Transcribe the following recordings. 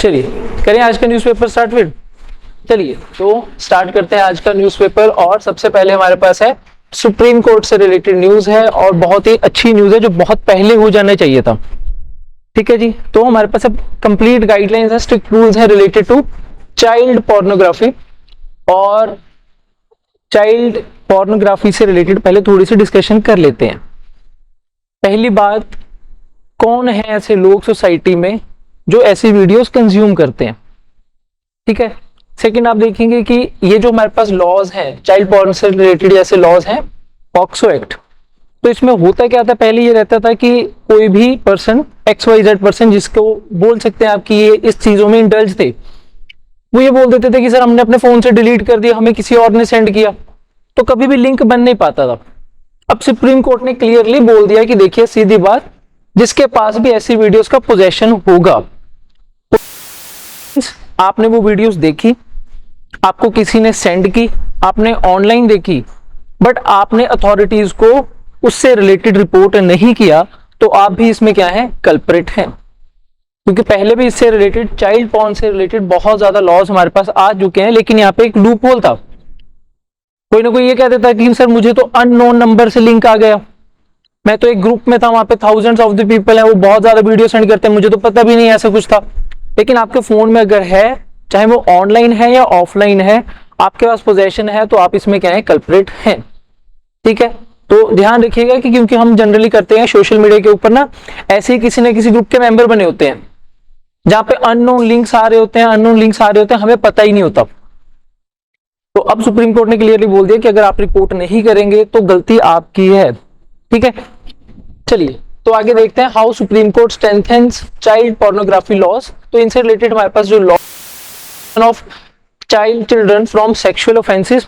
चलिए करें आज का न्यूज़पेपर स्टार्ट। फिर चलिए तो स्टार्ट करते हैं आज का न्यूज़पेपर। और सबसे पहले हमारे पास है सुप्रीम कोर्ट से रिलेटेड न्यूज है और बहुत ही अच्छी न्यूज है जो बहुत पहले हो जाना चाहिए था। ठीक है जी, तो हमारे पास अब कंप्लीट गाइडलाइंस है, स्ट्रिक्ट रूल्स है रिलेटेड टू चाइल्ड पोर्नोग्राफी। और चाइल्ड पोर्नोग्राफी से रिलेटेड पहले थोड़ी सी डिस्कशन कर लेते हैं। पहली बात, कौन है ऐसे लोग सोसाइटी में जो ऐसी वीडियोस कंज्यूम करते हैं। ठीक है। सेकंड, आप देखेंगे कि ये जो हमारे पास लॉज हैं चाइल्ड पोर्न से रिलेटेड जैसे लॉज हैं पॉक्सो एक्ट, तो इसमें होता क्या था, पहले ये रहता था कि कोई भी पर्सन XYZ पर्सन जिसको बोल सकते हैं आप कि ये इस चीजों में इंडल्ज थे, वो ये बोल देते थे कि सर हमने अपने फोन से डिलीट कर दिया, हमें किसी और ने सेंड किया, तो कभी भी लिंक बन नहीं पाता था। अब सुप्रीम कोर्ट ने क्लियरली बोल दिया कि देखिए सीधी बात, जिसके पास भी ऐसी वीडियोस का पोजेशन होगा, आपने वो वीडियोस देखी, आपको किसी ने सेंड की, आपने ऑनलाइन देखी, बट आपने अथॉरिटीज को उससे रिलेटेड रिपोर्ट नहीं किया, तो आप भी इसमें क्या है, कल्प्रिट हैं। क्योंकि पहले भी इससे रिलेटेड चाइल्ड पॉर्न से रिलेटेड बहुत ज्यादा लॉज हमारे पास आ चुके हैं, लेकिन यहाँ पे एक लूप होल था। कोई ना कोई ये कह देता कि सर मुझे तो अननोन नंबर से लिंक आ गया, मैं तो एक ग्रुप में था, वहां पे थाउजेंड्स ऑफ द पीपल है, वो बहुत ज्यादा वीडियो सेंड करते हैं, मुझे तो पता भी नहीं ऐसा कुछ था। लेकिन आपके फोन में अगर है, चाहे वो ऑनलाइन है या ऑफलाइन है, आपके पास पोजेशन है, तो आप इसमें क्या है, कल्प्रिट हैं। ठीक है, तो ध्यान रखिएगा कि क्योंकि हम जनरली करते हैं सोशल मीडिया के ऊपर ना, ऐसे ही किसी न किसी ग्रुप के मेंबर बने होते हैं जहां पे अननोन लिंक्स आ रहे होते हैं, हमें पता ही नहीं होता। तो अब सुप्रीम कोर्ट ने क्लियरली बोल दिया कि अगर आप रिपोर्ट नहीं करेंगे तो गलती आपकी है। ठीक है, चलिए तो आगे देखते हैं how supreme court strengthens child pornography laws. तो इनसे रिलेटेड हमारे पास जो law of child children from sexual offences,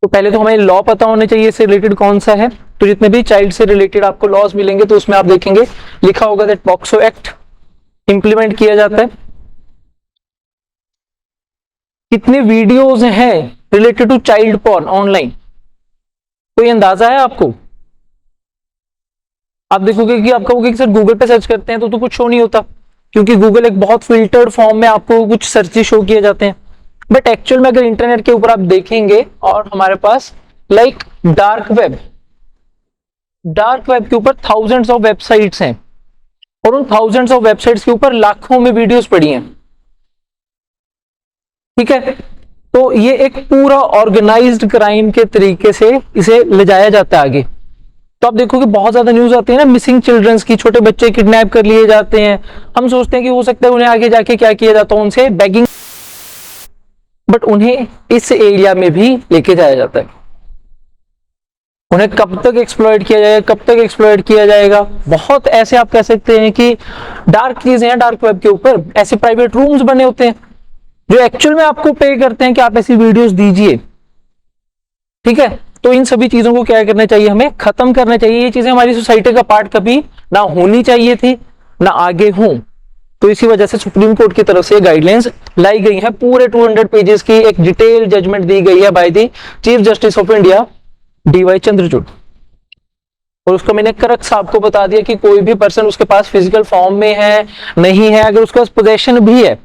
तो पहले तो हमें लॉ पता होने चाहिए इससे रिलेटेड कौन सा है। तो जितने भी चाइल्ड से रिलेटेड आपको लॉज मिलेंगे तो उसमें आप देखेंगे लिखा होगा दैट पॉक्सो एक्ट इंप्लीमेंट किया जाता है। कितने वीडियोज हैं related to child porn online, कोई अंदाजा है आपको? आप देखोगे कि आपका वो सर गूगल पे सर्च करते हैं तो कुछ शो नहीं होता, क्योंकि गूगल एक बहुत फिल्टर्ड फॉर्म में आपको कुछ सर्चेस शो किए जाते हैं। बट एक्चुअल में अगर इंटरनेट के ऊपर आप देखेंगे और हमारे पास लाइक डार्क वेब के ऊपर थाउजेंड्स ऑफ वेबसाइट्स हैं और उन थाउजेंड्स ऑफ वेबसाइट्स के ऊपर लाखों में वीडियोस पड़ी हैं। ठीक है, तो ये एक पूरा ऑर्गेनाइज्ड क्राइम के तरीके से इसे ले जाया जाता है आगे। तो आप देखो कि बहुत ज्यादा न्यूज आती है ना मिसिंग चिल्ड्रंस की, छोटे बच्चे किडनैप कर लिए जाते हैं। हम सोचते हैं कि हो सकता है उन्हें आगे जाके क्या किया जाता है, उनसे बेगिंग, बट उन्हें इस एरिया में भी लेके जाया जाता है। उन्हें कब तक एक्सप्लॉइट किया जाएगा, बहुत ऐसे आप कह सकते हैं कि डार्क चीजें हैं डार्क वेब के ऊपर। ऐसे प्राइवेट रूम्स बने होते हैं जो एक्चुअल में आपको पे करते हैं कि आप ऐसी वीडियोस दीजिए। ठीक है, तो इन सभी चीजों को क्या करना चाहिए, हमें खत्म करना चाहिए। ये चीजें हमारी सोसाइटी का पार्ट कभी ना होनी चाहिए थी, ना आगे हों। तो इसी वजह से सुप्रीम कोर्ट की तरफ से गाइडलाइंस लाई गई है। पूरे 200 पेजेस की एक डिटेल जजमेंट दी गई है by the chief justice of India DY Chandrachud. और उसको मैंने करेक्ट साहब को बता दिया कि कोई भी पर्सन उसके पास फिजिकल फॉर्म में है नहीं है, अगर उसके पास पोजेशन भी है,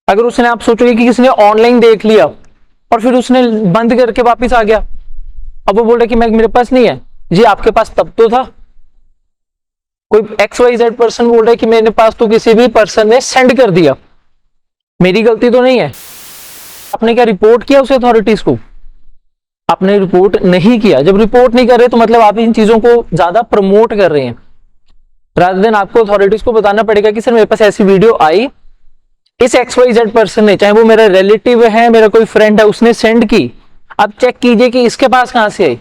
अगर उसने, आप सोचोगे कि किसी ने ऑनलाइन देख लिया और फिर उसने बंद करके वापस आ गया, अब वो बोल रहा है कि मेरे पास नहीं है जी, आपके पास तब तो था। कोई XYZ पर्सन बोल रहा है कि मेरे पास तो किसी भी पर्सन ने सेंड कर दिया, मेरी गलती तो नहीं है। आपने क्या रिपोर्ट किया उस अथॉरिटीज को? आपने रिपोर्ट नहीं किया। जब रिपोर्ट नहीं कर रहे तो मतलब आप इन चीजों को ज्यादा प्रमोट कर रहे हैं, रादर देन आपको अथॉरिटीज को बताना पड़ेगा कि सर मेरे पास ऐसी वीडियो आई, इस XYZ पर्सन ने, चाहे वो मेरा रिलेटिव है, मेरा कोई फ्रेंड है, उसने सेंड की। अब चेक कीजिए कि इसके पास कहां से आई,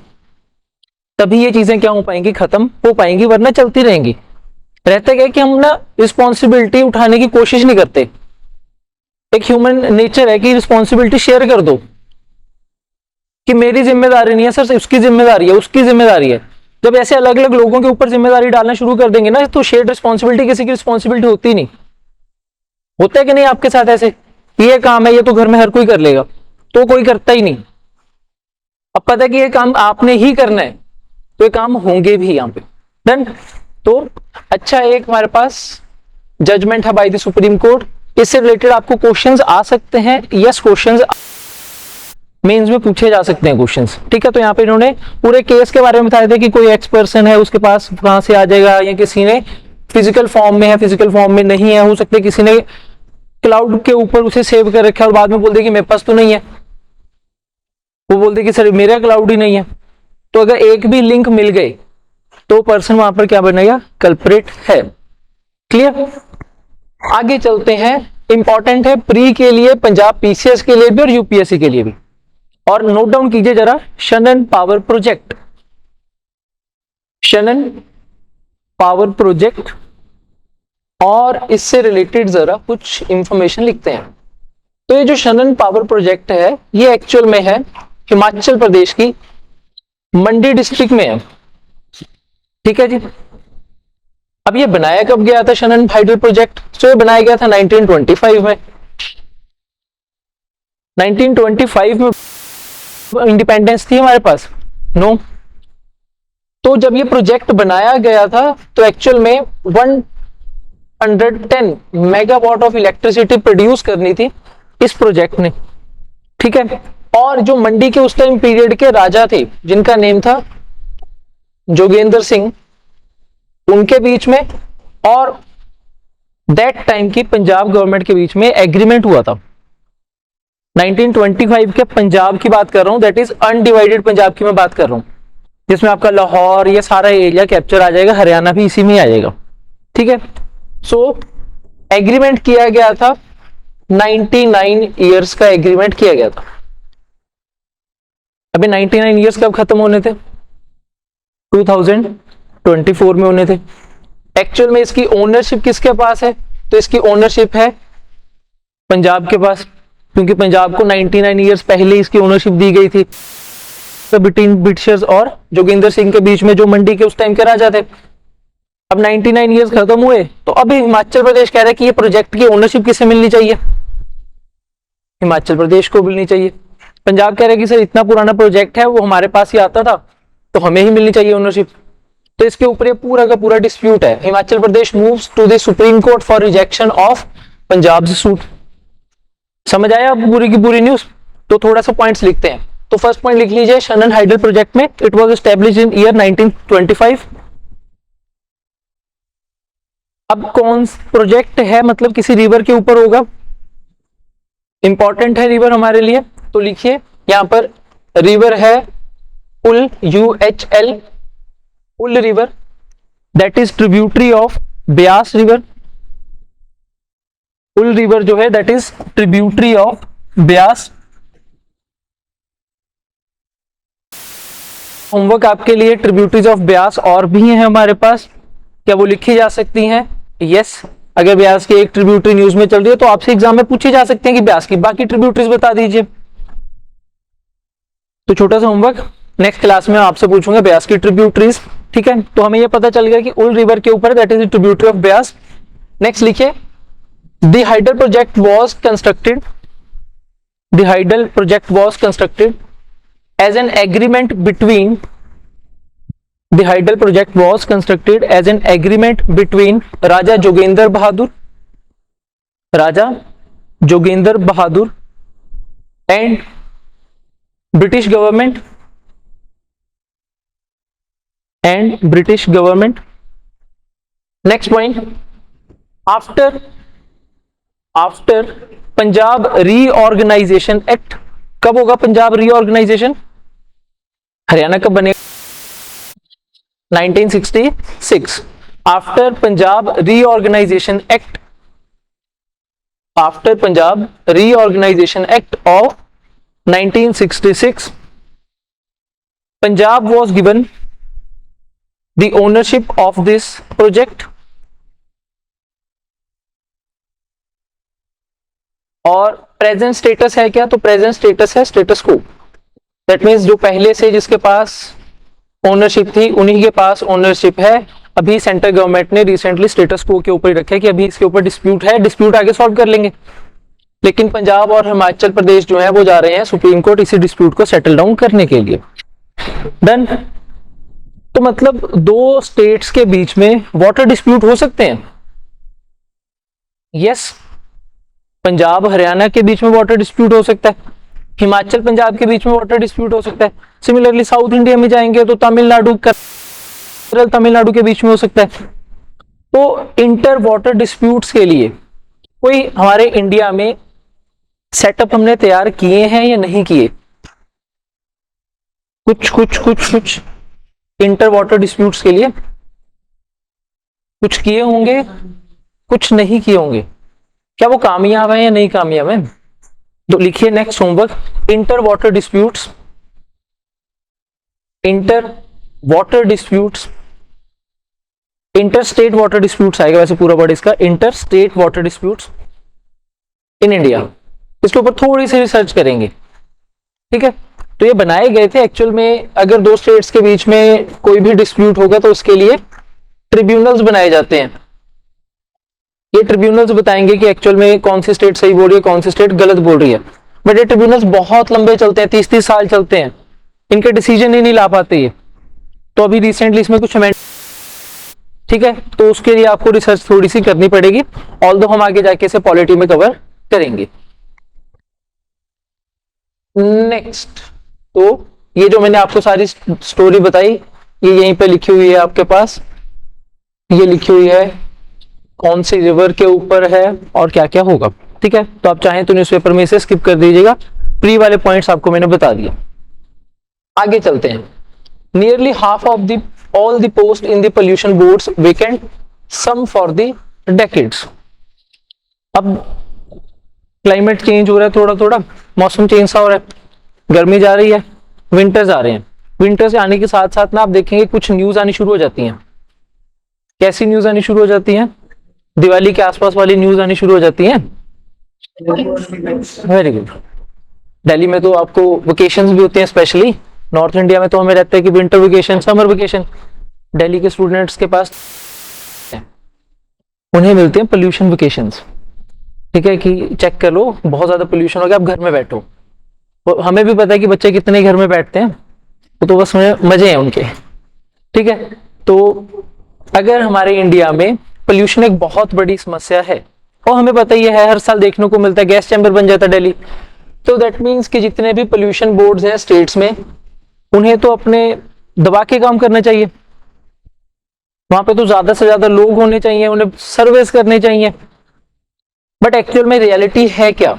तभी ये चीजें क्या हो पाएंगी, खत्म हो पाएंगी, वरना चलती रहेंगी। रहता क्या कि हम ना रिस्पॉन्सिबिलिटी उठाने की कोशिश नहीं करते। एक ह्यूमन नेचर है कि रिस्पॉन्सिबिलिटी शेयर कर दो, कि मेरी जिम्मेदारी नहीं है सर, उसकी जिम्मेदारी है, उसकी जिम्मेदारी है। जब ऐसे अलग अलग लोगों के ऊपर जिम्मेदारी डालना शुरू कर देंगे ना, तो शेयर्ड रिस्पॉन्सिबिलिटी किसी की रिस्पॉन्सिबिलिटी होती नहीं। होता है कि नहीं आपके साथ ऐसे, ये काम है ये तो घर में हर कोई कर लेगा, तो कोई करता ही नहीं। अब पता है कि ये काम आपने ही करना है, तो ये काम होंगे भी यहाँ पे। डन। तो अच्छा, एक हमारे पास जजमेंट है बाय द सुप्रीम कोर्ट। इससे रिलेटेड आपको क्वेश्चंस आ सकते हैं, यस क्वेश्चंस मेंस में पूछे जा सकते हैं क्वेश्चंस, ठीक है। तो यहाँ पे इन्होंने पूरे केस के बारे में बताया था कि कोई एक्स पर्सन है, उसके पास कहां से आ जाएगा, या किसी ने फिजिकल फॉर्म में है, फिजिकल फॉर्म में नहीं है, हो सकता है किसी ने क्लाउड के ऊपर उसे सेव कर रखा है और बाद में बोल दे कि मेरे पास तो नहीं है, वो बोल दे कि सर मेरा क्लाउड ही नहीं है। तो अगर एक भी लिंक मिल गए तो पर्सन वहां पर क्या बनेगा, कल्प्रिट है। क्लियर। आगे चलते हैं, इंपॉर्टेंट है प्री के लिए, पंजाब पीसीएस के लिए भी और यूपीएससी के लिए भी। और नोट डाउन कीजिए जरा, Shanan power project, Shanan power project, और इससे रिलेटेड जरा कुछ इंफॉर्मेशन लिखते हैं। तो ये जो शनन पावर प्रोजेक्ट है ये एक्चुअल में है हिमाचल प्रदेश की मंडी डिस्ट्रिक्ट में है, ठीक है जी। अब ये बनाया कब गया था शनन हाइडल प्रोजेक्ट? तो ये बनाया गया था 1925 में। 1925 में इंडिपेंडेंस थी हमारे पास? नो। तो जब ये प्रोजेक्ट बनाया गया था तो एक्चुअल में 110 मेगावाट ऑफ इलेक्ट्रिसिटी प्रोड्यूस करनी थी इस प्रोजेक्ट ने, ठीक है। और जो मंडी के उस टाइम पीरियड के राजा थे जिनका नेम था जोगेंद्र सिंह, उनके बीच में और दैट टाइम की पंजाब गवर्नमेंट के बीच में एग्रीमेंट हुआ था। 1925 के पंजाब की बात कर रहा हूं, दैट इज अनडिवाइडेड पंजाब की मैं बात कर रहा हूं, जिसमें आपका लाहौर ये सारा एरिया कैप्चर आ जाएगा, हरियाणा भी इसी में आ जाएगा, ठीक है। सो एग्रीमेंट किया गया था, 99 ईयर्स का एग्रीमेंट किया गया था। अभी 99 ईयर्स कब खत्म होने थे? 2024 में होने थे। एक्चुअल में इसकी ओनरशिप किसके पास है? तो इसकी ओनरशिप है पंजाब के पास, क्योंकि पंजाब को 99 ईयर्स पहले इसकी ओनरशिप दी गई थी तो बिटवीन ब्रिटिशर्स और जोगिंदर सिंह के बीच में, जो मंडी के उस टाइम के राजा थे। अब 99 ईयर्स खत्म हुए तो अभी हिमाचल प्रदेश कह रहा है कि ये प्रोजेक्ट की ओनरशिप किसे मिलनी चाहिए? हिमाचल प्रदेश को मिलनी चाहिए। पंजाब कह रहा है कि सर इतना पुराना प्रोजेक्ट है, वो हमारे पास ही आता था तो हमें ही मिलनी चाहिए ओनरशिप। तो इसके ऊपर ये पूरा का पूरा डिस्प्यूट है। Himachal Pradesh moves to the supreme court for rejection of Punjab suit. समझ आया अब पूरी की पूरी न्यूज? तो थोड़ा सा पॉइंट्स लिखते हैं। तो फर्स्ट पॉइंट लिख लीजिए, शनन हाइडल प्रोजेक्ट में it was established in year 1925। अब कौन प्रोजेक्ट है, मतलब किसी रिवर के ऊपर होगा, इंपॉर्टेंट है रिवर हमारे लिए। तो लिखिए यहां पर रिवर है उल, UHL, ul river, that is tributary of Beas river. Ul river जो है that is tributary of Beas. Homework आपके लिए, ट्रिब्यूटरीज ऑफ ब्यास और भी हैं हमारे पास, क्या वो लिखी जा सकती हैं? यस। अगर ब्यास की एक ट्रिब्यूटरी न्यूज में चल रही है तो आपसे एग्जाम में पूछे जा सकते हैं कि ब्यास की बाकी ट्रिब्यूटरीज बता दीजिए। तो छोटा सा होमवर्क, नेक्स्ट क्लास में आपसे पूछूंगा ब्यास की ट्रिब्यूटरीज, ठीक है। तो हमें यह पता चल गया कि उल रिवर के ऊपर that is tributary of Beas. Next लिखिए, the hydel project was constructed, the hydel project was constructed as an agreement between, the Hydel project was constructed as an agreement between Raja Jogendra Bahadur, Raja Jogendra Bahadur and British government, and British government. Next point, after Punjab Reorganization Act, कब होगा Punjab reorganisation? Haryana कब बनेगा? 1966। After Punjab reorganisation act, after Punjab reorganisation act of 1966, Punjab was given the ownership of this project, और present status है क्या? तो present status है status को। दैट मीन्स जो पहले से जिसके पास ओनरशिप थी उन्हीं के पास ओनरशिप है। अभी सेंट्रल गवर्नमेंट ने रिसेंटली स्टेटस को के ऊपर ही रखा है कि अभी इसके ऊपर डिस्प्यूट है, डिस्प्यूट आगे सॉल्व कर लेंगे। लेकिन पंजाब और हिमाचल प्रदेश जो है वो जा रहे हैं सुप्रीम कोर्ट इसी डिस्प्यूट को सेटल डाउन करने के लिए। डन। तो मतलब दो स्टेट्स के बीच में वाटर डिस्प्यूट हो सकते हैं, यस, पंजाब हरियाणा के बीच में वाटर डिस्प्यूट हो सकता है, हिमाचल पंजाब के बीच में वाटर डिस्प्यूट हो सकता है। सिमिलरली साउथ इंडिया में जाएंगे तो तमिलनाडु केरल तमिलनाडु के बीच में हो सकता है। तो इंटर वाटर डिस्प्यूट्स के लिए कोई हमारे इंडिया में सेटअप हमने तैयार किए हैं या नहीं किए? कुछ इंटर वाटर डिस्प्यूट्स के लिए कुछ किए होंगे, कुछ नहीं किए होंगे। क्या वो कामयाब है या नहीं कामयाब है? तो लिखिए next homework, inter water disputes, inter water disputes, inter state water disputes आएगा वैसे पूरा वर्ड इसका, inter state water disputes in India. इसके ऊपर थोड़ी सी रिसर्च करेंगे, ठीक है। तो ये बनाए गए थे एक्चुअल में, अगर दो स्टेट्स के बीच में कोई भी डिस्प्यूट होगा तो उसके लिए ट्रिब्यूनल्स बनाए जाते हैं। ये ट्रिब्यूनल्स बताएंगे कि एक्चुअल में कौन सी स्टेट सही बोल रही है, कौन सी स्टेट गलत बोल रही है। बट ये ट्रिब्यूनल्स बहुत लंबे चलते हैं, 30-30 साल चलते हैं, इनके डिसीजन ही नहीं ला पाते ये। तो अभी रिसेंटली इसमें कुछ ठीक है, तो उसके लिए आपको रिसर्च थोड़ी सी करनी पड़ेगी, ऑल्दो हम आगे जाके इसे पॉलिटी में कवर करेंगे। नेक्स्ट, तो ये जो मैंने आपको सारी स्टोरी बताई ये यहीं पे लिखी हुई है आपके पास, ये लिखी हुई है कौन सी रिवर के ऊपर है और क्या क्या होगा, ठीक है। तो आप चाहें तो न्यूज़पेपर में इसे स्किप कर दीजिएगा, प्री वाले पॉइंट्स आपको मैंने बता दिए। आगे चलते हैं। Nearly half of the all the post in the pollution boards vacant, some for the decades. अब क्लाइमेट चेंज हो रहा है, थोड़ा थोड़ा मौसम चेंज सा हो रहा है, गर्मी जा रही है, विंटर्स आ रहे हैं। विंटर्स आने के साथ साथ ना आप देखेंगे कुछ न्यूज आनी शुरू हो जाती हैं। कैसी न्यूज आनी शुरू हो जाती हैं? दिवाली के आसपास वाली न्यूज आनी शुरू हो जाती हैं। Very good. दिल्ली में तो आपको वेकेशंस भी होते हैं, स्पेशली नॉर्थ इंडिया में तो हमें रहता है कि winter vacation, summer vacation. Delhi के स्टूडेंट्स के पास उन्हें मिलते हैं पोल्यूशन वेकेशंस, ठीक है, कि चेक कर लो बहुत ज्यादा पोल्यूशन हो गया, आप घर में बैठो। तो हमें भी पता है कि बच्चे कितने घर में बैठते हैं, तो बस मजे हैं उनके, ठीक है। तो अगर हमारे इंडिया में पोल्यूशन एक बहुत बड़ी समस्या है और हमें पता ही है हर साल देखने को मिलता है, गैस चैम्बर बन जाता है दिल्ली, तो दैट मीन्स कि जितने भी पोल्यूशन बोर्ड्स हैं स्टेट्स में, उन्हें तो अपने दबा के काम करना चाहिए। वहां पे तो ज्यादा से ज्यादा लोग होने चाहिए, उन्हें सर्विस करने चाहिए। बट एक्चुअल में रियलिटी है क्या?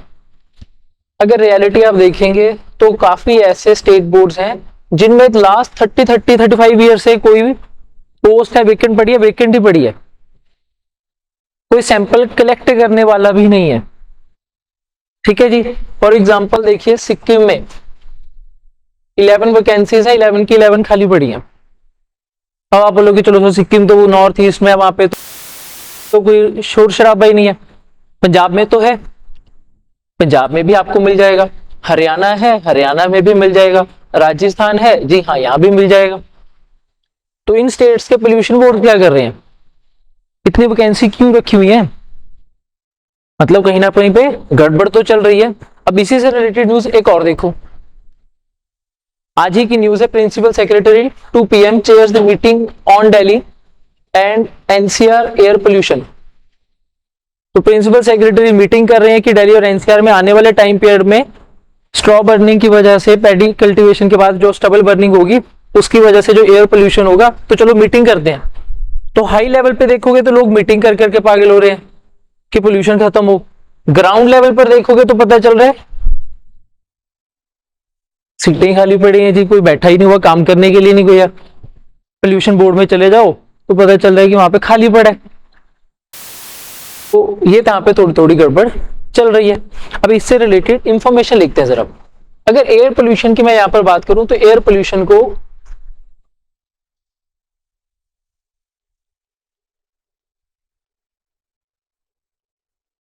अगर रियलिटी आप देखेंगे तो काफी ऐसे स्टेट बोर्ड्स हैं जिनमें लास्ट 35 ईयर से कोई भी पोस्ट है वेकेंट पड़ी है, वेकेंट ही पड़ी है, कोई सैंपल कलेक्ट करने वाला भी नहीं है, ठीक है जी। फॉर एग्जांपल देखिए सिक्किम में 11 वैकेंसीज है, 11 की 11 खाली पड़ी है। अब आप बोलोगे चलो तो सिक्किम तो वो नॉर्थ ईस्ट में है, वहां पे तो कोई शोर शराबा ही नहीं है। पंजाब में तो है, पंजाब में भी आपको मिल जाएगा, हरियाणा है, हरियाणा में भी मिल जाएगा, राजस्थान है, जी हाँ यहाँ भी मिल जाएगा। तो इन स्टेट्स के पोल्यूशन बोर्ड क्या कर रहे हैं? इतनी वैकेंसी क्यों रखी हुई है? मतलब कहीं ना कहीं पे गड़बड़ तो चल रही है। अब इसी से रिलेटेड न्यूज एक और देखो, आज ही की न्यूज है, principal secretary 2 PM chairs the meeting on Delhi and NCR air pollution. तो प्रिंसिपल सेक्रेटरी मीटिंग कर रहे हैं कि दिल्ली और NCR में आने वाले टाइम पीरियड में स्ट्रॉ बर्निंग की वजह से, पैडी कल्टीवेशन के बाद जो स्टबल बर्निंग होगी उसकी वजह से जो एयर पोल्यूशन होगा, तो चलो मीटिंग करते हैं। तो हाई लेवल पे देखोगे तो लोग मीटिंग कर करके पागल हो रहे हैं कि पोल्यूशन खत्म हो। ग्राउंड लेवल पर देखोगे तो पता चल रहा है सीटें खाली पड़ी हैं जी, कोई बैठा ही नहीं हुआ, काम करने के लिए नहीं कोई। पोल्यूशन बोर्ड में चले जाओ तो पता चल रहा है कि वहां पे खाली पड़ा है। तो ये यहाँ पे थोड़ी थोड़ी गड़बड़ चल रही है। अब इससे रिलेटेड इंफॉर्मेशन लिखते हैं जरा। अगर एयर पोल्यूशन की मैं यहां पर बात करूं तो एयर पोल्यूशन को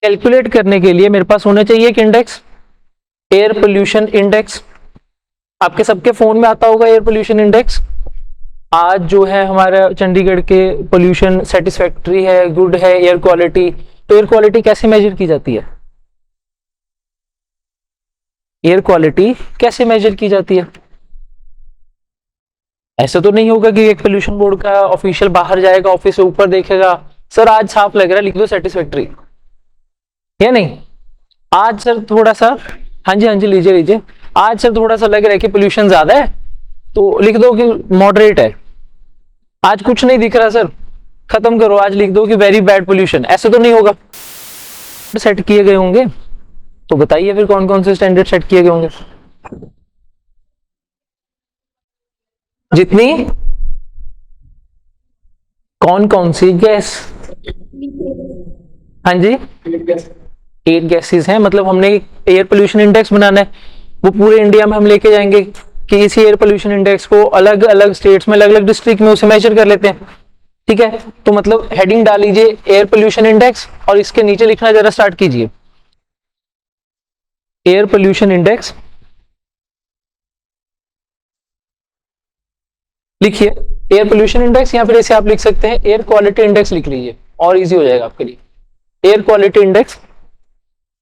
कैलकुलेट करने के लिए मेरे पास होना चाहिए एक इंडेक्स, एयर पोल्यूशन इंडेक्स। आपके सबके फोन में आता होगा एयर पोल्यूशन इंडेक्स। आज जो है हमारा चंडीगढ़ के पोल्यूशन सेटिस्फैक्ट्री है, गुड है, एयर क्वालिटी। तो एयर क्वालिटी कैसे मेजर की जाती है? एयर क्वालिटी कैसे मेजर की जाती है? ऐसा तो नहीं होगा कि एक पोल्यूशन बोर्ड का ऑफिशियल बाहर जाएगा, ऑफिस से ऊपर देखेगा, सर आज साफ लग रहा है, लिख दो सेटिस्फैक्ट्री। या नहीं? आज सर थोड़ा सा, हाँ जी हाँ जी, लीजिए लीजिए। आज सर थोड़ा सा लग रहा है कि पोल्यूशन ज्यादा है, तो लिख दो कि मॉडरेट है। आज कुछ नहीं दिख रहा सर, खत्म करो, आज लिख दो कि वेरी बैड पोल्यूशन। ऐसे तो नहीं होगा, सेट किए गए होंगे। तो बताइए फिर कौन कौन से स्टैंडर्ड सेट किए गए होंगे? जितनी, कौन कौन सी गैस? हाँ जी, 8 गैसेस हैं। मतलब हमने एयर पोल्यूशन इंडेक्स बनाना है, वो पूरे इंडिया में हम लेके जाएंगे कि इसी एयर पोल्यूशन इंडेक्स को अलग अलग स्टेट्स में, अलग अलग डिस्ट्रिक्ट में उसे मेजर कर लेते हैं। ठीक है, तो मतलब हेडिंग डाल लीजिए एयर पोल्यूशन इंडेक्स, और इसके नीचे लिखना जरा स्टार्ट कीजिए, एयर पोल्यूशन इंडेक्स लिखिए। एयर पोल्यूशन इंडेक्स, या फिर इसे आप लिख सकते हैं एयर क्वालिटी इंडेक्स लिख लीजिए, और इजी हो जाएगा आपके लिए। Air quality index,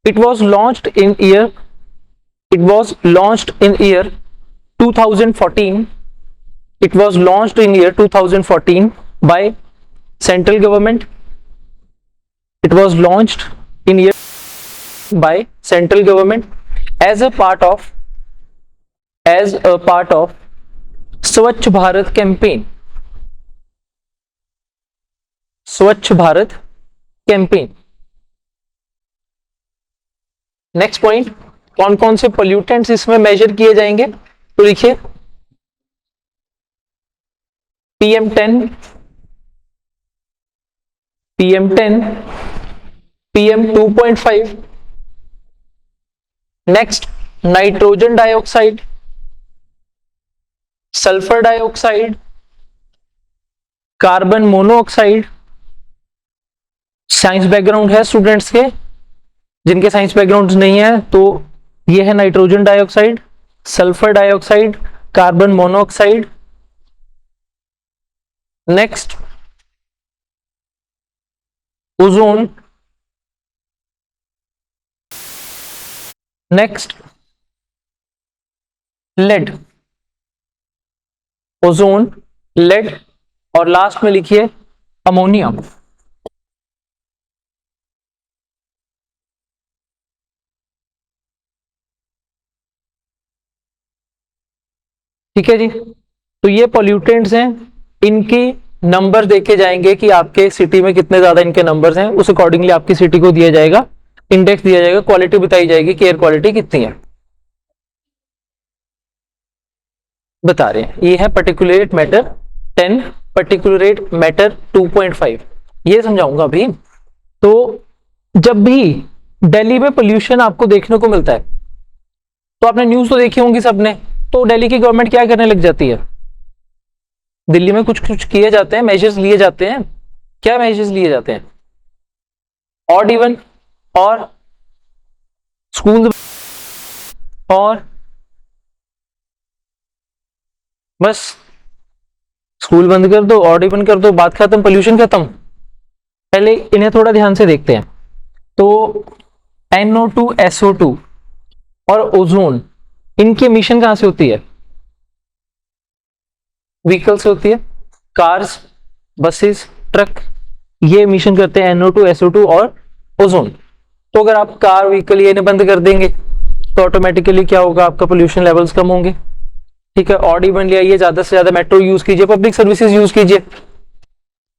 it was launched in year, it was launched in year 2014, it was launched in year 2014 by central government, it was launched in year by central government as a part of स्वच्छ Bharat campaign, स्वच्छ Bharat campaign. Next point, कौन कौन से pollutants इसमें major किए जाएंगे? तो लिखिए PM10, PM10, PM2.5, next nitrogen dioxide, sulphur dioxide, carbon monoxide. Science background है स्टूडेंट्स के, जिनके साइंस बैकग्राउंड नहीं है तो ये है nitrogen dioxide, sulphur dioxide, carbon monoxide. Next ozone, next lead, ozone, lead, और लास्ट में लिखिए अमोनिया। ठीक है जी, तो ये पॉल्यूटेंट्स हैं, इनके नंबर देखे जाएंगे कि आपके सिटी में कितने ज्यादा इनके नंबर्स हैं, उस अकॉर्डिंगली आपकी सिटी को दिया जाएगा, इंडेक्स दिया जाएगा, क्वालिटी बताई जाएगी कि एयर क्वालिटी कितनी है। बता रहे हैं, ये है पर्टिकुलेट मैटर 10, पर्टिकुलेट मैटर 2.5, ये समझाऊंगा अभी। तो जब भी दिल्ली में पोल्यूशन आपको देखने को मिलता है, तो आपने न्यूज तो देखी होंगी सबने, तो दिल्ली की गवर्नमेंट क्या करने लग जाती है? दिल्ली में कुछ कुछ किए जाते हैं, मेजर्स लिए जाते हैं। क्या मेजर्स लिए जाते हैं? ऑड इवन, और स्कूल, और बस स्कूल बंद कर दो, ऑड इवन कर दो, बात खत्म, पोल्यूशन खत्म। पहले इन्हें थोड़ा ध्यान से देखते हैं। तो NO2, SO2 और ओजोन, इनकी एमिशन कहां से होती है? व्हीकल से होती है, कार्स, बसेस, ट्रक, ये एमिशन करते हैं NO2, SO2 और ओजोन। तो अगर आप कार, व्हीकल ये बंद कर देंगे तो ऑटोमेटिकली क्या होगा? आपका पोल्यूशन लेवल्स कम होंगे। ठीक है, ऑड इवन ले आइए, ज्यादा से ज्यादा मेट्रो यूज कीजिए, पब्लिक सर्विसेज यूज कीजिए।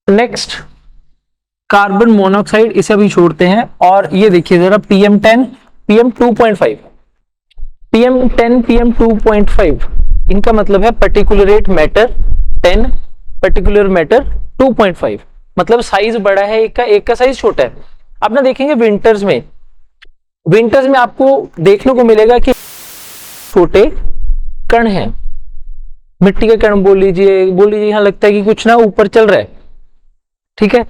नेक्स्ट कार्बन मोनोऑक्साइड, इसे अभी छोड़ते हैं, और ये देखिए जरा PM10, PM2.5, PM10, PM2.5, इनका मतलब है पर्टिकुलरेट मैटर 10, पर्टिकुलर मैटर 2.5, मतलब साइज बड़ा है एक का साइज छोटा है। आप ना देखेंगे विंटर्स में आपको देखने को मिलेगा कि छोटे कण हैं, मिट्टी के कण बोल लीजिए, यहां लगता है कि कुछ ना ऊपर चल रहा है। ठीक है,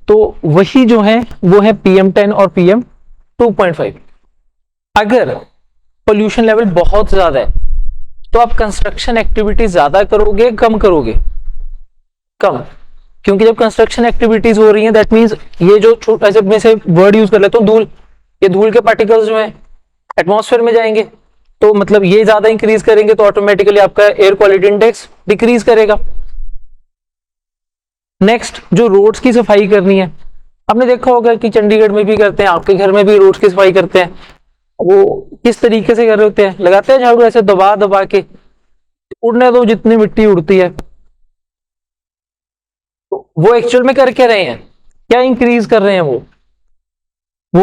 तो वही जो है वो है PM10 और PM2.5। अगर पोल्यूशन लेवल बहुत ज्यादा है तो आप कंस्ट्रक्शन एक्टिविटी ज्यादा करोगे, कम करोगे? कम, क्योंकि जब कंस्ट्रक्शन एक्टिविटीज हो रही हैं, दैट मींस ये जो छोटा, जब मैं से वर्ड यूज कर लेता हूं धूल, ये धूल के पार्टिकल्स जो हैं एटमॉस्फेयर में जाएंगे, तो मतलब ये ज्यादा इंक्रीज करेंगे, तो ऑटोमेटिकली आपका एयर क्वालिटी इंडेक्स डिक्रीज करेगा। नेक्स्ट, जो रोड्स की सफाई करनी है, आपने देखा होगा कि चंडीगढ़ में भी करते हैं, आपके घर में भी रोड की सफाई करते हैं, वो किस तरीके से कर रहे होते हैं, लगाते हैं झाड़ू ऐसे दबा दबा के, उड़ने दो जितनी मिट्टी उड़ती है। तो वो एक्चुअल में कर क्या रहे हैं, क्या इंक्रीज कर रहे हैं वो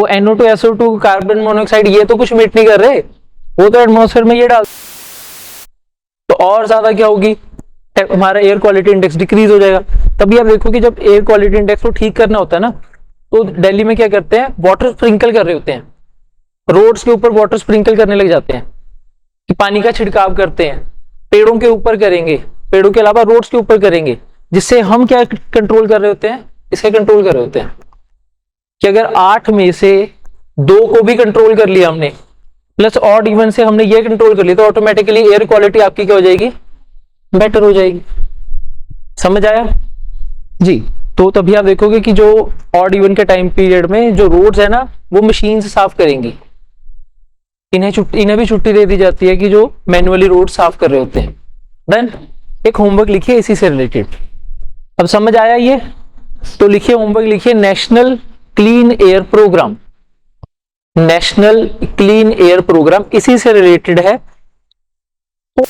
NO2 SO2 कार्बन मोनोऑक्साइड ये तो कुछ मिट नहीं कर रहे, वो तो एटमॉस्फेयर में ये डाल, तो और ज्यादा क्या होगी, हमारा एयर क्वालिटी इंडेक्स डिक्रीज हो जाएगा। तभी आप देखो कि जब एयर क्वालिटी इंडेक्स को ठीक करना होता है ना, तो दिल्ली में क्या करते हैं, वाटर स्प्रिंकल कर रहे होते हैं, रोड्स के ऊपर वाटर स्प्रिंकल करने लग जाते हैं कि पानी का छिड़काव करते हैं, पेड़ों के ऊपर करेंगे, पेड़ों के अलावा रोड्स के ऊपर करेंगे, जिससे हम क्या कंट्रोल कर रहे होते हैं, इसे कंट्रोल कर रहे होते हैं कि अगर 8 में से 2 को भी कंट्रोल कर लिया हमने, प्लस ऑड इवन से हमने ये कंट्रोल कर लिया, तो ऑटोमेटिकली एयर क्वालिटी आपकी क्या हो जाएगी, बेटर हो जाएगी। समझ आया जी। तो तभी आप देखोगे कि जो ऑड इवन के टाइम पीरियड में जो रोड्स है ना, वो मशीन से साफ करेंगी, इन्हें भी छुट्टी दे दी जाती है कि जो मैन्युअली रोड साफ कर रहे होते हैं। देन एक होमवर्क लिखिए इसी से रिलेटेड। अब समझ आया ये, तो लिखिए होमवर्क लिखिए, national clean air programme, national clean air programme इसी से रिलेटेड है, तो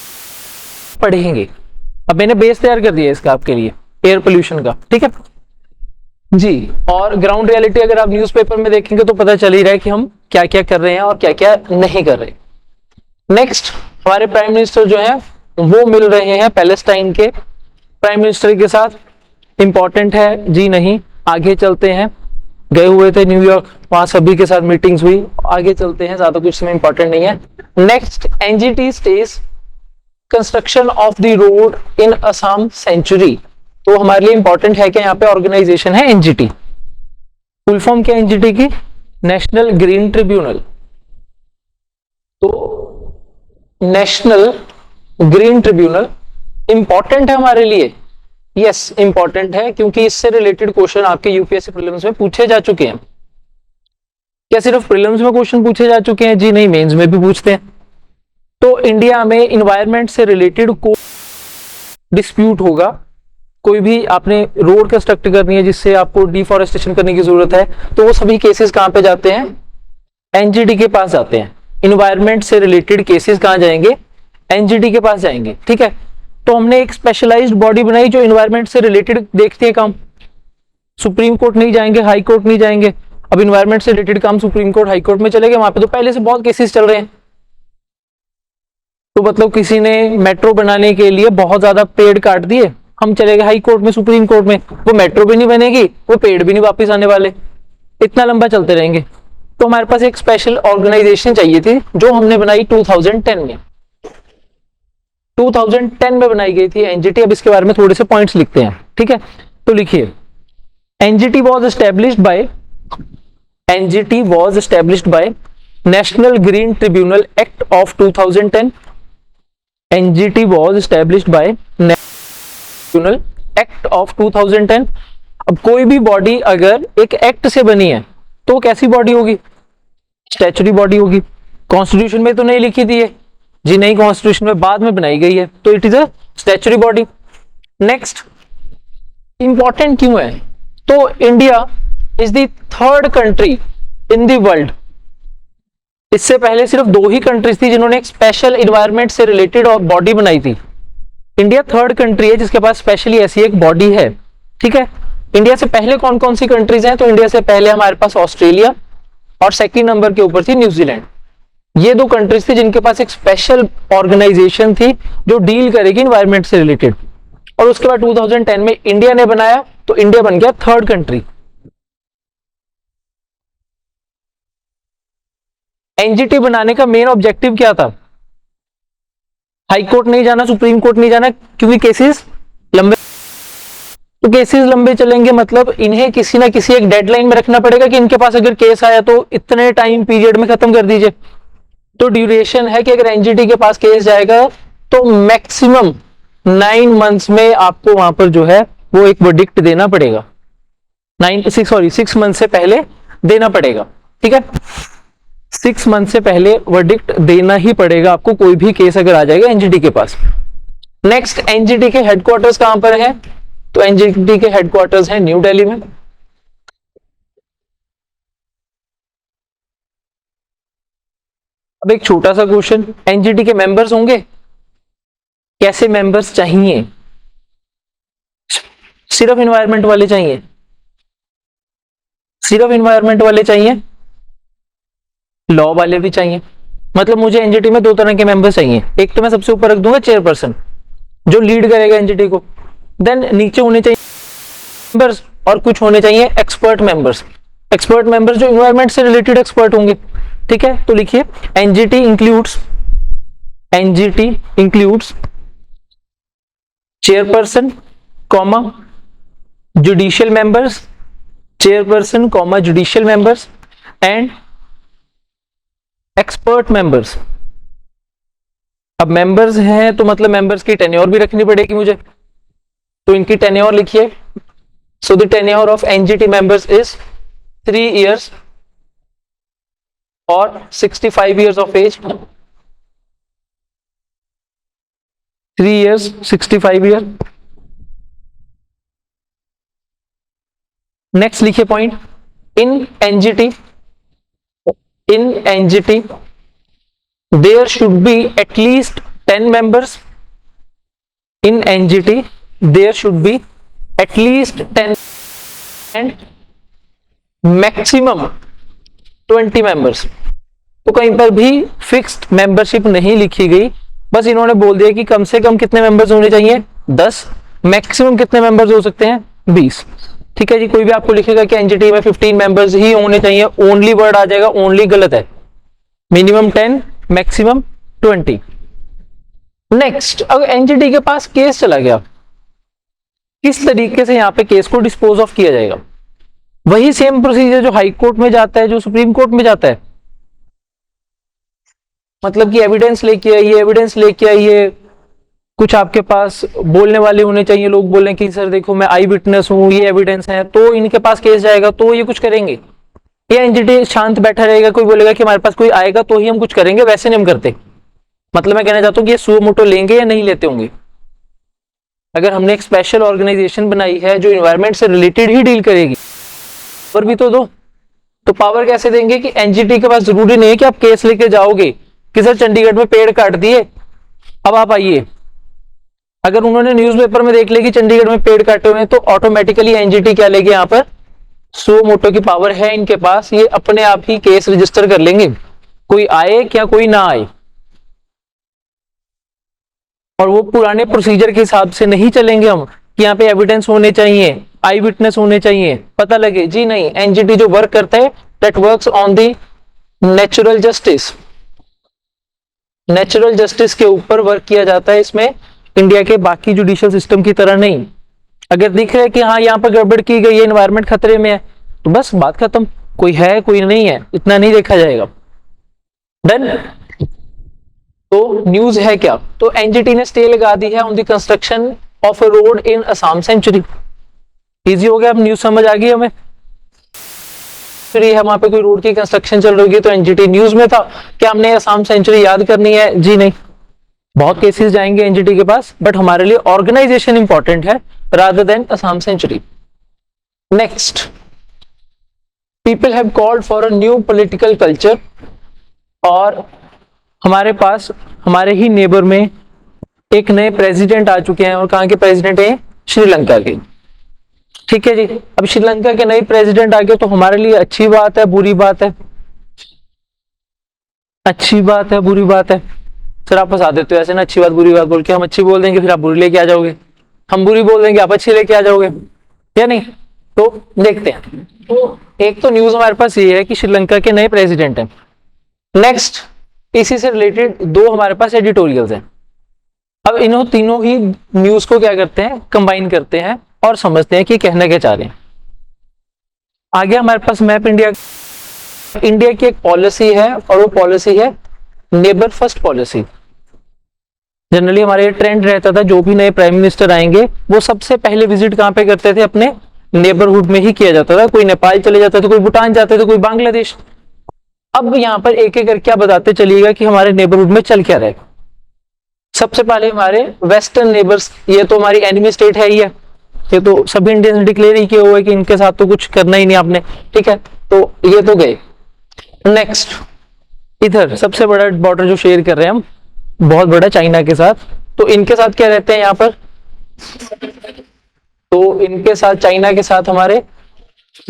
पढ़ेंगे। अब मैंने बेस तैयार कर दिया इसका आपके लिए, एयर पोल्यूशन का, ठीक है जी। और ग्राउंड रियलिटी अगर आप न्यूज़पेपर में देखेंगे तो पता चल ही रहा है कि हम क्या क्या कर रहे हैं और क्या क्या नहीं कर रहे। नेक्स्ट हमारे प्राइम मिनिस्टर जो है वो मिल रहे हैं पैलेस्टाइन के प्राइम मिनिस्टर के साथ, इंपॉर्टेंट है जी नहीं, आगे चलते हैं। गए हुए थे न्यूयॉर्क, वहां सभी के साथ मीटिंग्स हुई, आगे चलते हैं, ज्यादा कुछ इसमें इंपॉर्टेंट नहीं है। Next NGT stays construction of the road in Assam sanctuary, तो हमारे लिए इंपॉर्टेंट है कि यहाँ पे ऑर्गेनाइजेशन है NGT। फुल फॉर्म क्या है NGT की, नेशनल ग्रीन ट्रिब्यूनल। तो नेशनल ग्रीन ट्रिब्यूनल इंपॉर्टेंट है हमारे लिए, यस इंपॉर्टेंट है, क्योंकि इससे रिलेटेड क्वेश्चन आपके यूपीएससी प्रीलिम्स में पूछे जा चुके हैं। क्या सिर्फ प्रीलिम्स में क्वेश्चन पूछे जा चुके हैं जी नहीं, मेंस में भी पूछते हैं। तो इंडिया में इन्वायरमेंट से रिलेटेड कोई डिस्प्यूट होगा, कोई भी आपने रोड कंस्ट्रक्ट करनी है जिससे आपको डिफॉरेस्टेशन करने की जरूरत है, तो वो सभी केसेस कहां पे जाते हैं, NGT के पास जाते हैं। इन्वायरमेंट से रिलेटेड केसेस कहां जाएंगे, NGT के पास जाएंगे, ठीक है। तो हमने एक स्पेशलाइज्ड बॉडी बनाई जो इन्वायरमेंट से रिलेटेड देखती है काम। सुप्रीम कोर्ट नहीं जाएंगे, हाई कोर्ट नहीं जाएंगे, अब इन्वायरमेंट से रिलेटेड काम सुप्रीम कोर्ट हाई कोर्ट में चले गए, वहां पे तो पहले से बहुत केसेस चल रहे हैं। तो मतलब किसी ने मेट्रो बनाने के लिए बहुत ज्यादा पेड़ काट दिए, हम चले गए हाई कोर्ट में, सुप्रीम कोर्ट में, वो मेट्रो भी नहीं बनेगी, वो पेड़ भी नहीं वापस आने वाले, इतना लंबा चलते रहेंगे। तो हमारे पास एक स्पेशल ऑर्गेनाइजेशन चाहिए थी जो हमने बनाई 2010 में, 2010 में बनाई गई थी NGT। अब इसके बारे में थोड़े से पॉइंट्स लिखते हैं, ठीक है। तो लिखिए NGT was established by National Green Tribunal Act of 2010। NGT was established by National Act of 2010। अब कोई भी बॉडी अगर एक एक्ट से बनी है तो वो कैसी बॉडी होगी, स्टैच्यूटरी बॉडी होगी। कॉन्स्टिट्यूशन में तो नहीं लिखी थी ये जी नहीं, कॉन्स्टिट्यूशन में बाद में बनाई गई है, तो it is a statutory body. Next important क्यों है, तो India is the third country in the world, इससे पहले सिर्फ 2 ही कंट्रीज थी जिन्होंने एक स्पेशल इन्वायरमेंट से रिलेटेड बॉडी बनाई थी। इंडिया थर्ड कंट्री है जिसके पास स्पेशली ऐसी एक बॉडी है, ठीक है। इंडिया से पहले कौन कौन सी कंट्रीज हैं, तो इंडिया से पहले हमारे पास ऑस्ट्रेलिया और सेकंड नंबर के ऊपर थी न्यूजीलैंड। ये 2 कंट्रीज थी जिनके पास एक स्पेशल ऑर्गेनाइजेशन थी जो डील करेगी इन्वायरमेंट से रिलेटेड। और उसके बाद 2010 में इंडिया ने बनाया, तो इंडिया बन गया थर्ड कंट्री। NGT बनाने का मेन ऑब्जेक्टिव क्या था, हाई कोर्ट नहीं जाना, सुप्रीम कोर्ट नहीं जाना, क्योंकि केसेस लंबे, तो केसेस लंबे चलेंगे, मतलब इन्हें किसी ना किसी एक डेडलाइन में रखना पड़ेगा कि इनके पास अगर केस आया तो इतने टाइम पीरियड में खत्म कर दीजिए। तो ड्यूरेशन है कि अगर NGT के पास केस जाएगा तो मैक्सिमम 9 मंथ्स में आपको वहां पर जो है वो एक वर्डिक्ट देना पड़ेगा, 6 मंथ से पहले देना पड़ेगा, ठीक है। 6 मंथ से पहले वर्डिक्ट देना ही पड़ेगा आपको, कोई भी केस अगर आ जाएगा NGT के पास। नेक्स्ट NGT के हेडक्वार्टर्स कहां पर है, तो NGT के हेडक्वार्टर्स है न्यू दिल्ली में। अब एक छोटा सा क्वेश्चन, एनजीटी के मेंबर्स होंगे, कैसे मेंबर्स चाहिए? सिर्फ इन्वायरमेंट वाले चाहिए? सिर्फ इन्वायरमेंट वाले चाहिए? लॉ वाले भी चाहिए? मतलब मुझे एनजीटी में दो तरह के मेंबर्स चाहिए, एक तो मैं सबसे ऊपर रख दूंगा चेयरपर्सन जो लीड करेगा एनजीटी को, देन नीचे होने चाहिए मेंबर्स और कुछ होने चाहिए एक्सपर्ट मेंबर्स। एक्सपर्ट मेंबर्स जो इन्वायरमेंट से रिलेटेड एक्सपर्ट होंगे, ठीक है? तो लिखिए NGT includes chairperson comma judicial members, chairperson comma judicial members and expert members. अब मेंबर्स हैं तो मतलब मेंबर्स की टेन्योर भी रखनी पड़ेगी मुझे, तो इनकी टेन्योर लिखिए। So the tenure of NGT members is 3 years or 65 years of age, 3 years 65 year। Next लिखिए point, in NGT there should be at least 10 members, in NGT there should be at least 10 and maximum 20 members। तो कहीं पर भी fixed membership नहीं लिखी गई, बस इन्होंने बोल दिया कि कम से कम कितने मेंबर्स होने चाहिए 10, मैक्सिमम कितने मेंबर्स हो सकते हैं 20। ठीक है जी, कोई भी आपको लिखेगा कि एनजीटी में 15 मेंबर्स ही होने चाहिए, ओनली वर्ड आ जाएगा, ओनली गलत है, मिनिमम 10 मैक्सिमम 20। नेक्स्ट, अगर एनजीटी के पास केस चला गया, किस तरीके से यहां पे केस को डिस्पोज ऑफ किया जाएगा? वही सेम प्रोसीजर जो हाई कोर्ट में जाता है, जो सुप्रीम कोर्ट में जाता है, मतलब कि एविडेंस लेके आइए, कुछ आपके पास बोलने वाले होने चाहिए, लोग बोलें कि सर देखो मैं आई विटनेस हूं, ये एविडेंस है, तो इनके पास केस जाएगा तो ये कुछ करेंगे। ये एनजीटी शांत बैठा रहेगा, कोई बोलेगा कि हमारे पास कोई आएगा तो ही हम कुछ करेंगे, वैसे नहीं हम करते। मतलब मैं कहना चाहता हूं कि ये सुओ मोटो लेंगे या नहीं लेते होंगे। अगर हमने एक स्पेशल ऑर्गेनाइजेशन बनाई है जो इन्वायरमेंट से रिलेटेड ही डील करेगी, पावर भी तो दो। तो पावर कैसे देंगे कि एनजीटी के पास जरूरी नहीं है कि आप केस लेके जाओगे कि सर चंडीगढ़ में पेड़ काट दिए, अब आप आइए। अगर उन्होंने न्यूज़पेपर में देख लिया कि चंडीगढ़ में पेड़ काटे हुए हैं, तो ऑटोमेटिकली एनजीटी क्या लेंगे, यहाँ पर सो मोटो की पावर है इनके पास, ये अपने आप ही केस रजिस्टर कर लेंगे, कोई आए क्या कोई ना आए। और वो पुराने प्रोसीजर के हिसाब से नहीं चलेंगे हम कि यहाँ पे एविडेंस होने चाहिए, आई विटनेस होने चाहिए, पता लगे जी नहीं। एनजीटी जो वर्क करता है that works on the natural justice, natural justice के ऊपर वर्क किया जाता है। इसमें इंडिया के बाकी जुडिशियल सिस्टम की तरह नहीं। अगर दिख रहा है कि हाँ यहाँ पर गड़बड़ की गई है, एनवायरमेंट खतरे में है, तो बस बात खत्म, कोई है कोई नहीं है इतना नहीं देखा जाएगा। डन। तो न्यूज है क्या, तो एनजीटी ने स्टे लगा दी है on the construction of a road in Assam sanctuary. Easy हो गया, अब न्यूज समझ आ गई हमें। फ्री है, वहां पे कोई रोड की कंस्ट्रक्शन चल रही है तो एनजीटी न्यूज में था। क्या हमने असम सेंचुरी याद करनी है? जी नहीं, बहुत केसेस जाएंगे एनजीटी के पास, बट हमारे लिए ऑर्गेनाइजेशन इंपॉर्टेंट है rather than Assam sanctuary. Next, people have called for a new political culture. और हमारे पास हमारे ही नेबर में एक नए प्रेसिडेंट आ चुके हैं, और कहां के प्रेसिडेंट है? श्रीलंका के। ठीक है जी, अब श्रीलंका के नए प्रेसिडेंट आ गए तो हमारे लिए अच्छी बात है बुरी बात है? अच्छी बात है बुरी बात है? सर आप फंसा देते हो ऐसे ना, अच्छी बात बुरी बात बोल के। हम अच्छी बोल देंगे फिर आप बुरी लेके आ जाओगे, हम बुरी बोल देंगे आप अच्छी लेके आ जाओगे, या नहीं? तो देखते हैं। तो एक तो न्यूज हमारे पास ये है कि श्रीलंका के नए प्रेसिडेंट हैं। नेक्स्ट, इसी से रिलेटेड दो हमारे पास एडिटोरियल्स हैं। अब इन्हों तीनों ही न्यूज को क्या करते हैं, कंबाइन करते हैं और समझते हैं कि कहना क्या चाह रहे हैं। आगे हमारे पास मैप इंडिया। इंडिया की एक पॉलिसी है और वो पॉलिसी है नेबर फर्स्ट पॉलिसी। जनरली हमारे ट्रेंड रहता था जो भी नए प्राइम मिनिस्टर आएंगे वो सबसे पहले विजिट कहां पे करते थे? अपने नेबरहुड में ही किया जाता था। कोई नेपाल चले जाता था, कोई भूटान जाते थे, कोई बांग्लादेश। अब यहां पर एक एक करके क्या बताते चलिएगा कि हमारे नेबरहुड में चल क्या रहा है। सबसे पहले हमारे वेस्टर्न नेबर्स, ये तो हमारी एनिमी स्टेट है ही है, ये तो सभी इंडियंस डिक्लेयर ही किया हुआ है कि इनके साथ तो कुछ करना ही नहीं आपने। ठीक है, तो ये तो गए। नेक्स्ट, इधर सबसे बड़ा बॉर्डर जो शेयर कर रहे हैं हम, बहुत बड़ा चाइना के साथ, तो इनके साथ क्या रहते हैं यहाँ पर, तो इनके साथ चाइना के साथ हमारे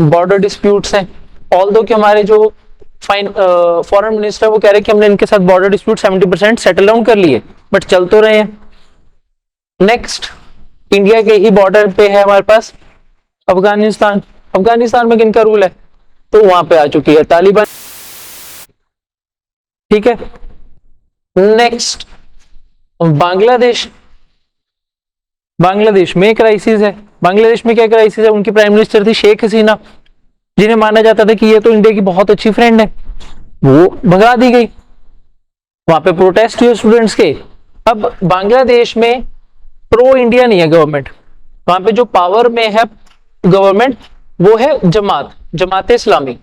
बॉर्डर डिस्प्यूट्स हैं। ऑल्दो कि हमारे जो फॉरेन मिनिस्टर वो कह रहे हैं कि हमने इनके साथ बॉर्डर डिस्प्यूट 70% सेटल डाउन कर लिए, बट चल तो रहे हैं। नेक्स्ट, इंडिया के ही बॉर्डर पे है हमारे पास अफगानिस्तान। अफगानिस्तान में किनका रूल है, तो वहां पे आ चुकी है तालिबान। ठीक है। नेक्स्ट, बांग्लादेश। बांग्लादेश में क्राइसिस है। बांग्लादेश में क्या क्राइसिस है, उनकी प्राइम मिनिस्टर थी शेख हसीना, जिन्हें माना जाता था कि ये तो इंडिया की बहुत अच्छी फ्रेंड है, वो भगा दी गई। वहां पे प्रोटेस्ट हुए स्टूडेंट्स के। अब बांग्लादेश में प्रो इंडिया नहीं है गवर्नमेंट, वहां पे जो पावर में है गवर्नमेंट वो है जमात इस्लामी,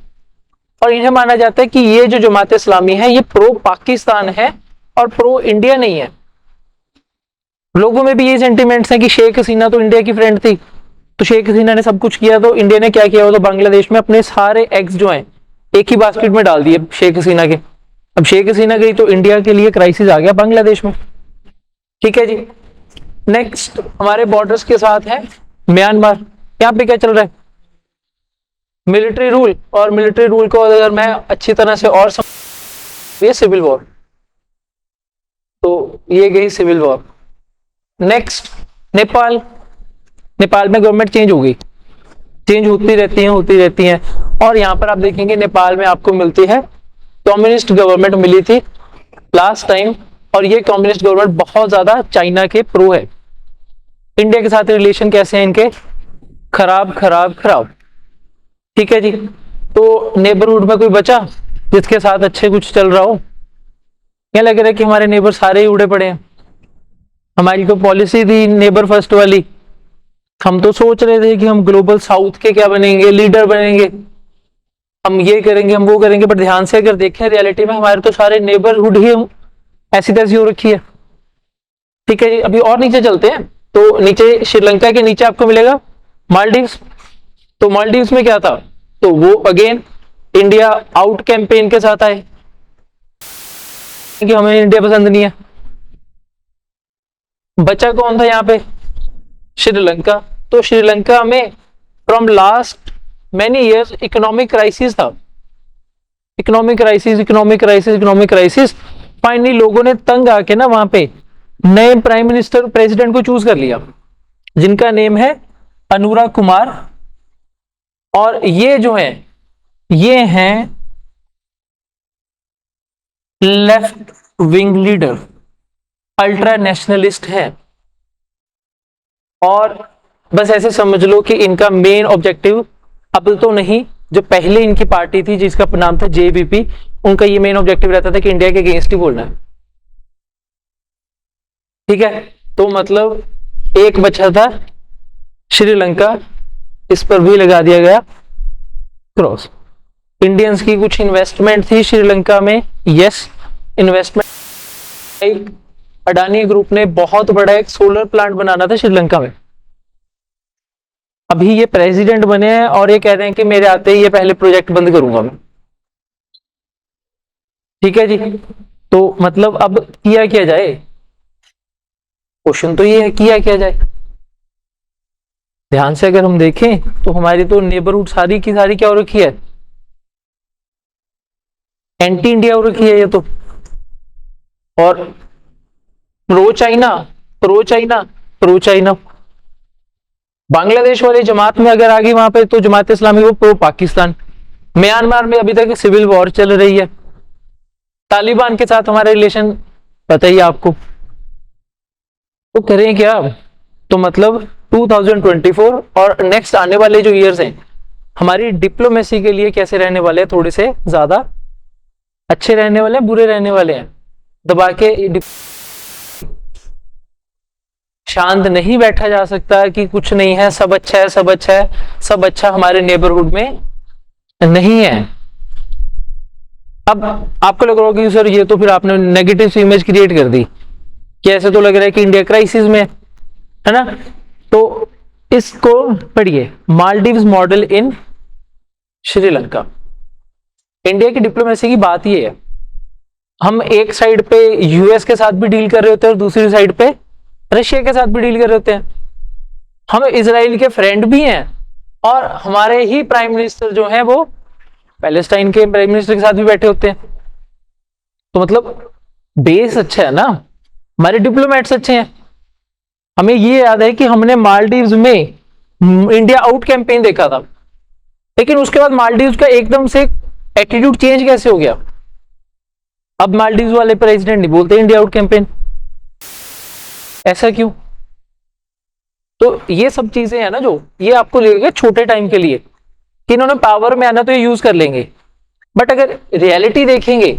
और इन्हें माना जाता है कि ये जो जमात इस्लामी है ये प्रो पाकिस्तान है और प्रो इंडिया नहीं है। लोगों में भी ये सेंटिमेंट्स हैं कि शेख हसीना तो इंडिया की फ्रेंड थी, तो शेख हसीना ने सब कुछ किया, तो इंडिया ने क्या किया, वो तो बांग्लादेश में अपने सारे एग्स जो हैं एक ही बास्केट में डाल दिए शेख हसीना के। अब शेख हसीना गई तो इंडिया के लिए क्राइसिस आ गया बांग्लादेश में। ठीक है जी। नेक्स्ट, हमारे बॉर्डर्स के साथ है म्यांमार। यहाँ पे क्या चल रहा है, मिलिट्री रूल, और मिलिट्री रूल को अगर मैं अच्छी तरह से और ये सिविल वॉर, तो ये गई civil war. Next, Nepal. Nepal में गवर्नमेंट चेंज हो गई, चेंज होती रहती हैं, और यहां पर आप देखेंगे नेपाल में आपको मिलती है कम्युनिस्ट गवर्नमेंट मिली थी लास्ट टाइम, और ये कम्युनिस्ट गवर्नमेंट बहुत ज्यादा चाइना के प्रो है। इंडिया के साथ रिलेशन कैसे हैं इनके, खराब खराब खराब। ठीक है जी। तो नेबरहुड में कोई बचा जिसके साथ अच्छे कुछ चल रहा हो, क्या लग रहा है कि हमारे नेबर सारे ही उड़े पड़े हैं। हमारी तो पॉलिसी थी नेबर फर्स्ट वाली, हम तो सोच रहे थे कि हम ग्लोबल साउथ के क्या बनेंगे, लीडर बनेंगे, हम ये करेंगे हम वो करेंगे, बट ध्यान से अगर देखें रियलिटी में हमारे तो सारे नेबरहुड ही ऐसी तैसी हो रखी है। ठीक है जी। अभी और नीचे चलते हैं, तो नीचे श्रीलंका के नीचे आपको मिलेगा मालदीव्स। तो मालदीव्स में क्या था, तो वो अगेन इंडिया आउट कैंपेन के साथ आए कि हमें इंडिया पसंद नहीं है। बचा कौन था यहाँ पे, श्रीलंका। तो श्रीलंका में from last many years economic crisis था, इकोनॉमिक क्राइसिस। फाइनली लोगों ने तंग आके ना वहां पे नए प्राइम मिनिस्टर प्रेसिडेंट को चूज कर लिया, जिनका नेम है अनुराग कुमार, और ये जो है ये हैं left wing leader, ultra nationalist है, और बस ऐसे समझ लो कि इनका मेन ऑब्जेक्टिव अब तो नहीं, जो पहले इनकी पार्टी थी जिसका नाम था जेवीपी, उनका ये मेन ऑब्जेक्टिव रहता था कि इंडिया के अगेंस्ट ही बोलना है। ठीक है। तो मतलब एक बचा था श्रीलंका, इस पर भी लगा दिया गया क्रॉस। इंडियंस की कुछ इन्वेस्टमेंट थी श्रीलंका में, यस इन्वेस्टमेंट, अडानी ग्रुप ने बहुत बड़ा एक सोलर प्लांट बनाना था श्रीलंका में। अभी ये प्रेसिडेंट बने हैं और ये कह रहे हैं कि मेरे आते ही ये पहले प्रोजेक्ट बंद करूंगा मैं। ठीक है जी। तो मतलब अब किया क्या जाए, क्वेश्चन तो ये है किया क्या जाए। ध्यान से अगर हम देखें तो हमारी तो नेबरहुड सारी की सारी क्या हो रखी है, एंटी इंडिया हो रखी है ये तो, और प्रो चाइना। बांग्लादेश वाली जमात में अगर आ गई वहां पे तो जमात इस्लामी वो प्रो पाकिस्तान। म्यांमार में अभी तक सिविल वॉर चल रही है। तालिबान के साथ हमारा रिलेशन पता ही आपको, तो करें क्या। तो मतलब 2024 और नेक्स्ट आने वाले जो ईयर्स हैं हमारी डिप्लोमेसी के लिए कैसे रहने वाले हैं, थोड़े से ज्यादा अच्छे रहने वाले हैं, बुरे रहने वाले हैं। दबा के शांत नहीं बैठा जा सकता कि कुछ नहीं है, सब अच्छा है, सब अच्छा है, सब अच्छा हमारे नेबरहुड में नहीं है। अब आपको लग रहा होगा कि सर ये तो फिर आपने नेगेटिव इमेज क्रिएट कर दी, कि ऐसे तो लग रहा है कि इंडिया क्राइसिस में है ना। तो इसको पढ़िए, मालदीव्स मॉडल इन श्रीलंका। इंडिया की डिप्लोमेसी की बात ये है हम एक साइड पे यूएस के साथ भी डील कर रहे होते हैं और दूसरी साइड पे रशिया के साथ भी डील कर रहे होते हैं। हम इजराइल के फ्रेंड भी हैं और हमारे ही प्राइम मिनिस्टर जो हैं वो पैलेस्टाइन के प्राइम मिनिस्टर के साथ भी बैठे होते हैं। तो मतलब बेस अच्छा है ना, हमारे डिप्लोमेट्स अच्छे हैं। हमें ये याद है कि हमने मालदीव्स में इंडिया आउट कैंपेन देखा था, लेकिन उसके बाद मालदीव्स का एकदम से एटीट्यूड चेंज कैसे हो गया? अब मालदीव्स वाले प्रेसिडेंट नहीं बोलते इंडिया आउट कैंपेन, ऐसा क्यों? तो ये सब चीजें हैं ना जो ये आपको लगेगा छोटे टाइम के लिए कि इन्होंने पावर में आना तो ये यूज कर लेंगे, बट अगर रियलिटी देखेंगे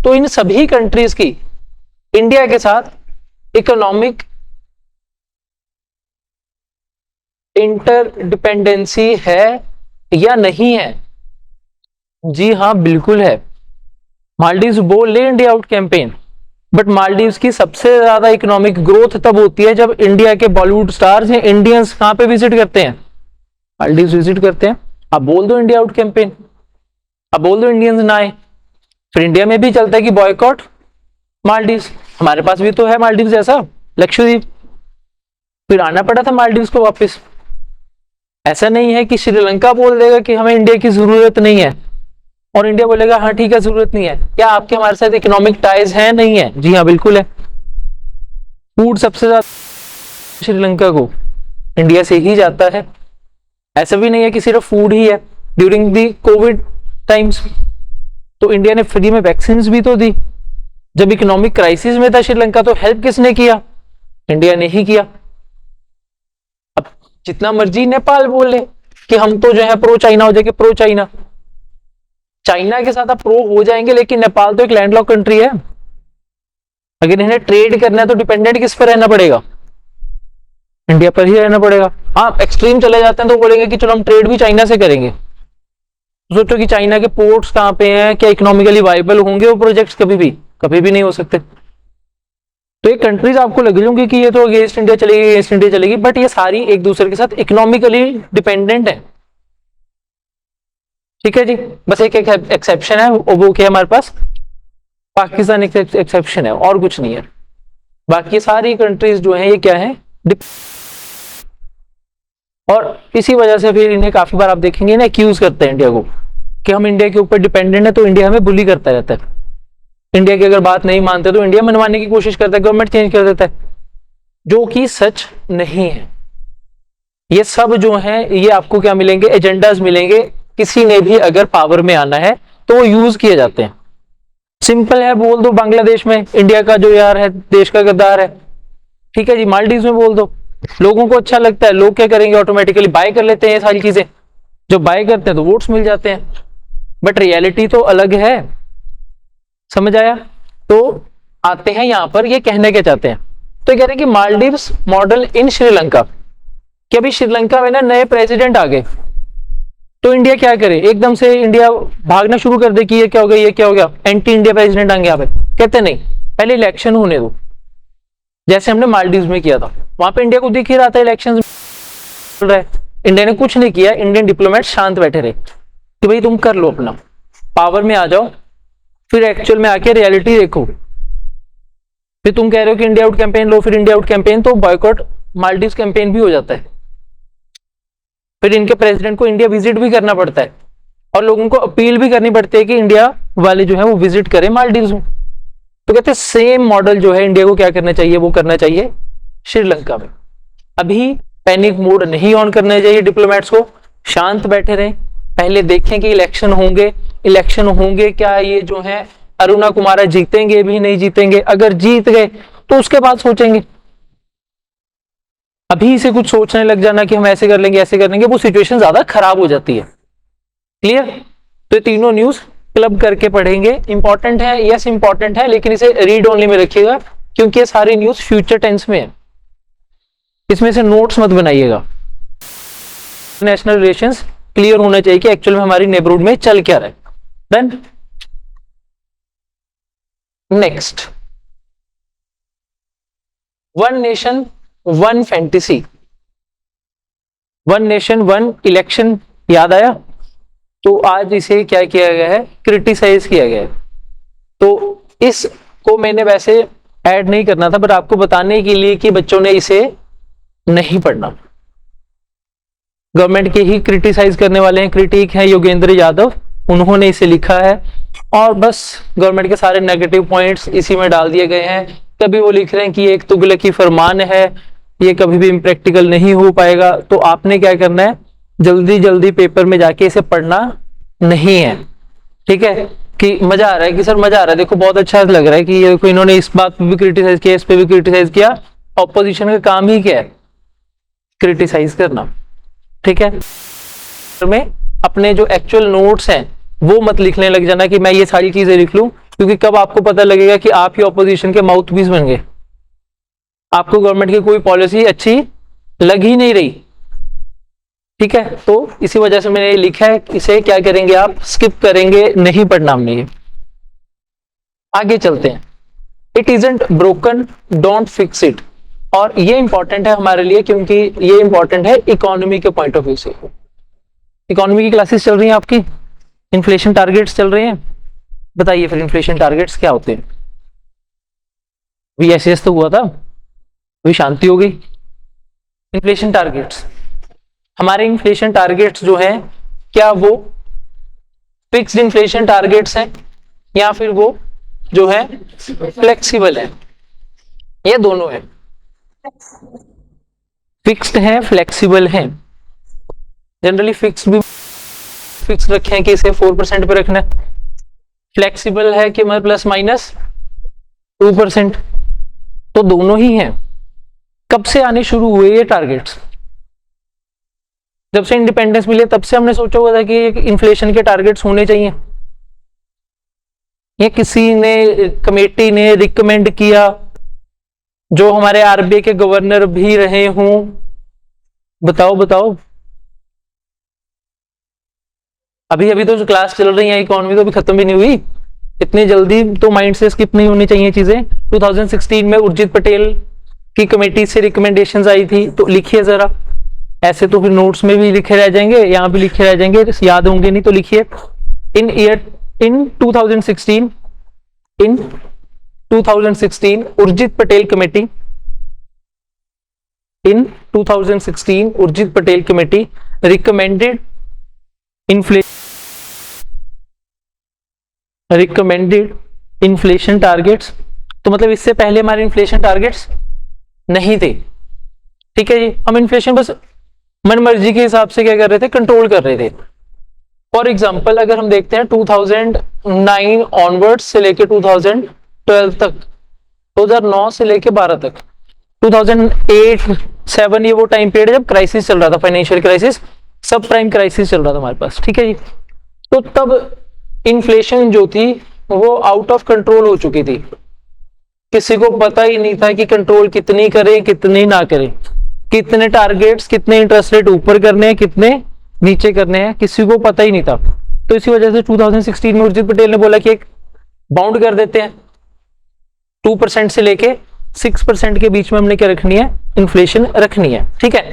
तो इन सभी कंट्रीज की इंडिया के साथ इकोनॉमिक इंटरडिपेंडेंसी है या नहीं है? जी हाँ, बिल्कुल है। मालदीव्स बोल ले India out campaign, but Maldives की सबसे ज्यादा इकोनॉमिक ग्रोथ तब होती है जब इंडिया के बॉलीवुड स्टार्स या इंडियंस कहां पे विजिट करते हैं? मालदीव्स विजिट करते हैं। आप बोल दो इंडिया आउट कैंपेन, आप बोल दो इंडियंस ना आए, फिर इंडिया में भी चलता है कि बॉयकॉट मालदीव्स। हमारे पास भी तो है मालदीव्स जैसा, लक्षद्वीप, फिर आना पड़ा था मालदीव्स को वापस। ऐसा नहीं है कि श्रीलंका बोल देगा कि हमें इंडिया की जरूरत नहीं है और इंडिया बोलेगा हाँ ठीक है जरूरत नहीं है। क्या आपके हमारे साथ इकोनॉमिक टाइज है? नहीं है? जी हाँ बिल्कुल है। फूड सबसे ज्यादा श्रीलंका को इंडिया से ही जाता है। ऐसा भी नहीं है कि सिर्फ फूड ही है। ड्यूरिंग दी कोविड टाइम्स तो इंडिया ने फ्री में वैक्सीन भी तो दी। जब इकोनॉमिक क्राइसिस में था श्रीलंका तो हेल्प किसने किया? इंडिया ने ही किया। अब जितना मर्जी नेपाल बोले कि हम तो जो है प्रो चाइना हो जाएंगे, प्रो चाइना, चाइना के साथ आप प्रो हो जाएंगे, लेकिन नेपाल तो एक लैंडलॉक कंट्री है। अगर इन्हें ट्रेड करना है तो डिपेंडेंट किस पर रहना पड़ेगा? इंडिया पर ही रहना पड़ेगा। हाँ, एक्सट्रीम चले जाते हैं तो बोलेंगे कि चलो हम ट्रेड भी चाइना से करेंगे। सोचो कि चाइना के पोर्ट्स कहां पे हैं, क्या इकोनॉमिकली वाइबल होंगे वो प्रोजेक्ट्स? कभी भी नहीं हो सकते। तो ये कंट्रीज आपको लग जाएंगे कि ये तो अगेंस्ट इंडिया चलेगी, अगेंस्ट इंडिया चलेगी, बट ये सारी एक दूसरे के साथ इकोनॉमिकली डिपेंडेंट है। ठीक है जी, बस एक एक्सेप्शन है, वो क्या हमारे पास पाकिस्तान एक एक्सेप्शन है और कुछ नहीं है। बाकी सारी कंट्रीज जो है ये क्या है, और इसी वजह से फिर इन्हें काफी बार आप देखेंगे ना एक्यूज करते हैं इंडिया को कि हम इंडिया के ऊपर डिपेंडेंट है, तो इंडिया हमें बुली करता रहता है। इंडिया की अगर बात नहीं मानते तो इंडिया मनवाने की कोशिश करता है, गवर्नमेंट चेंज कर देता है, जो कि सच नहीं है। ये सब जो है ये आपको क्या मिलेंगे, एजेंडाज मिलेंगे। किसी ने भी अगर पावर में आना है तो वो यूज किए जाते हैं। सिंपल है, बोल दो बांग्लादेश में इंडिया का जो यार है, देश का गद्दार है। ठीक है जी, मालदीव में बोल दो, लोगों को अच्छा लगता है, लोग क्या करेंगे ऑटोमेटिकली बाय कर लेते हैं ये सारी चीजें। जब बाय करते हैं तो वोट्स मिल जाते हैं, बट रियलिटी तो अलग है। समझ आया? तो आते हैं यहां पर, ये कहने के चाहते हैं, तो कह रहे हैं कि मालदीव्स मॉडल इन श्रीलंका, कि अभी श्रीलंका में ना नए प्रेसिडेंट आ गए तो इंडिया क्या करे, एकदम से इंडिया भागना शुरू कर दे कि ये क्या हो गया, ये क्या हो गया, एंटी इंडिया प्रेसिडेंट आ गया यहाँ पे? कहते नहीं, पहले इलेक्शन होने दो, जैसे हमने मालदीव्स में किया था। वहां पे इंडिया को दिख ही रहा था इलेक्शन चल रहा है, इंडिया ने कुछ नहीं किया। इंडियन डिप्लोमेट शांत बैठे रहे कि भाई तुम कर लो अपना, पावर में आ जाओ, फिर एक्चुअल में आके रियलिटी देखो। फिर तुम कह रहे हो कि इंडिया आउट कैंपेन लो, फिर इंडिया आउट कैंपेन तो बॉयकॉट मालदीव्स कैंपेन भी हो जाता है। फिर इनके प्रेसिडेंट को इंडिया विजिट भी करना पड़ता है और लोगों को अपील भी करनी पड़ती है कि इंडिया वाले जो है वो विजिट करें मालदीव्स में। तो कहते हैं सेम मॉडल जो है इंडिया को क्या करना चाहिए, वो करना चाहिए श्रीलंका में। अभी पैनिक मोड नहीं ऑन करना चाहिए डिप्लोमेट्स को, शांत बैठे रहें, पहले देखें कि इलेक्शन होंगे क्या ये जो है अरुणा कुमारा जीतेंगे भी नहीं जीतेंगे, अगर जीत गए तो उसके बाद सोचेंगे। अभी से कुछ सोचने लग जाना कि हम ऐसे कर लेंगे ऐसे कर लेंगे, वो सिचुएशन ज्यादा खराब हो जाती है। क्लियर? तो तीनों न्यूज क्लब करके पढ़ेंगे, इंपॉर्टेंट है, यस इंपॉर्टेंट है, लेकिन इसे रीड ओनली में रखिएगा क्योंकि ये सारी न्यूज फ्यूचर टेंस में है, इसमें से नोट्स मत बनाइएगा। नेशनल रिलेशंस क्लियर होना चाहिए कि एक्चुअल में हमारी नेबरहुड में चल क्या रहा है। Done? Next, one nation one fantasy, one nation one election याद आया? तो आज इसे क्या किया गया है, क्रिटिसाइज किया गया है। तो इसको मैंने वैसे ऐड नहीं करना था, बट आपको बताने के लिए कि बच्चों ने इसे नहीं पढ़ना। गवर्नमेंट के ही क्रिटिसाइज करने वाले हैं, क्रिटिक हैं योगेंद्र यादव, उन्होंने इसे लिखा है और बस गवर्नमेंट के सारे नेगेटिव पॉइंट्स इसी में डाल दिए गए हैं। कभी वो लिख रहे हैं कि ये एक तुगलकी फरमान है, ये कभी भी इम्प्रैक्टिकल नहीं हो पाएगा। तो आपने क्या करना है, जल्दी जल्दी पेपर में जाके इसे पढ़ना नहीं है, ठीक है। कि मजा आ रहा है कि सर मजा आ रहा है, देखो बहुत अच्छा लग रहा है कि ये देखो इन्होंने इस बात पे भी क्रिटिसाइज किया, इस पे भी क्रिटिसाइज किया। ऑपोजिशन का काम ही क्या है, क्रिटिसाइज करना, ठीक है। में अपने जो एक्चुअल नोट्स हैं वो मत लिखने लग जाना कि मैं ये सारी चीजें लिख लूं, क्योंकि कब आपको पता लगेगा कि आप ही ऑपोजिशन के माउथ पीस बन गए, आपको गवर्नमेंट की कोई पॉलिसी अच्छी लग ही नहीं रही, ठीक है। तो इसी वजह से मैंने ये लिखा है, इसे क्या करेंगे आप, स्किप करेंगे, नहीं पढ़ना हमने ये। आगे चलते हैं। It isn't broken, don't fix it. और ये इंपॉर्टेंट है हमारे लिए, क्योंकि ये इंपॉर्टेंट है इकोनॉमी के पॉइंट ऑफ व्यू से। इकोनॉमी की क्लासेस चल रही हैं आपकी, इन्फ्लेशन टारगेट्स चल रहे हैं। बताइए फिर इन्फ्लेशन टारगेट्स क्या होते हैं। VSS तो हुआ था, अभी शांति हो गई। इन्फ्लेशन टारगेट्स, हमारे इन्फ्लेशन टारगेट्स जो हैं, क्या वो फिक्स्ड इन्फ्लेशन टारगेट्स हैं या फिर वो जो है फ्लेक्सिबल है? ये दोनों है, फिक्स्ड है, फ्लेक्सिबल है। जनरली फिक्स्ड भी फिक्स रखे हैं कि इसे 4% पे रखना है, फ्लेक्सिबल है कि मतलब प्लस माइनस 2%। तो दोनों ही हैं। कब से आने शुरू हुए ये टारगेट्स? जब से इंडिपेंडेंस मिले तब से हमने सोचा हुआ था कि इन्फ्लेशन के टारगेट्स होने चाहिए। ये किसी ने, कमेटी ने रिकमेंड किया, जो हमारे RBI के गवर्नर भी रहे हों? बताओ बताओ। अभी अभी तो जो क्लास चल रही है इकोनॉमी तो अभी खत्म भी नहीं हुई, इतनी जल्दी तो माइंड से स्किप नहीं होनी चाहिए चीजें। 2016 में उर्जित पटेल की कमेटी से रिकमेंडेशंस आई थी, तो लिखिए जरा। ऐसे तो फिर नोट्स में भी लिखे रह जाएंगे, यहाँ भी लिखे रह जाएंगे, याद होंगे नहीं तो लिखिए। इन 2016 उर्जित पटेल कमेटी, इन 2016 Urjit Patel committee recommended inflation targets. तो मतलब इससे पहले हमारे इन्फ्लेशन टारगेट्स नहीं थे, ठीक है जी। हम इन्फ्लेशन बस मन मर्जी के हिसाब से क्या कर रहे थे, कंट्रोल कर रहे थे। फॉर एग्जाम्पल अगर हम देखते हैं 2009 ऑनवर्ड्स से लेके 2012 तक, 2009 से लेके 12 तक, 2008-7 ये वो टाइम पीरियड जब क्राइसिस चल रहा था, फाइनेंशियल क्राइसिस, सब प्राइम क्राइसिस चल रहा था हमारे पास, ठीक है जी। तो तब इन्फ्लेशन जो थी वो आउट ऑफ कंट्रोल हो चुकी थी, किसी को पता ही नहीं था कि कंट्रोल कितनी करें कितनी ना करें, कितने टारगेट्स, कितने इंटरेस्ट रेट ऊपर करने हैं, कितने नीचे करने हैं, किसी को पता ही नहीं था। तो इसी वजह से 2016 में उर्जित पटेल ने बोला कि एक बाउंड कर देते हैं, 2% से लेके 6% के बीच में हमने क्या रखनी है, इन्फ्लेशन रखनी है, ठीक है।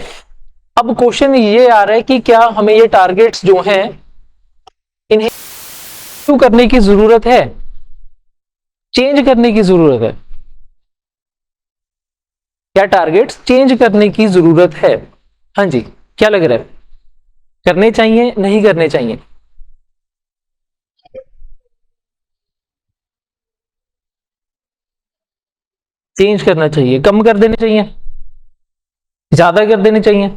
अब क्वेश्चन ये आ रहा है कि क्या हमें ये टारगेट्स जो हैं इन्हें क्यों करने की जरूरत है, चेंज करने की जरूरत है? क्या टारगेट्स चेंज करने की जरूरत है? हाँ जी, क्या लग रहा है, करने चाहिए नहीं करने चाहिए? चेंज करना चाहिए, कम कर देने चाहिए, ज्यादा कर देने चाहिए?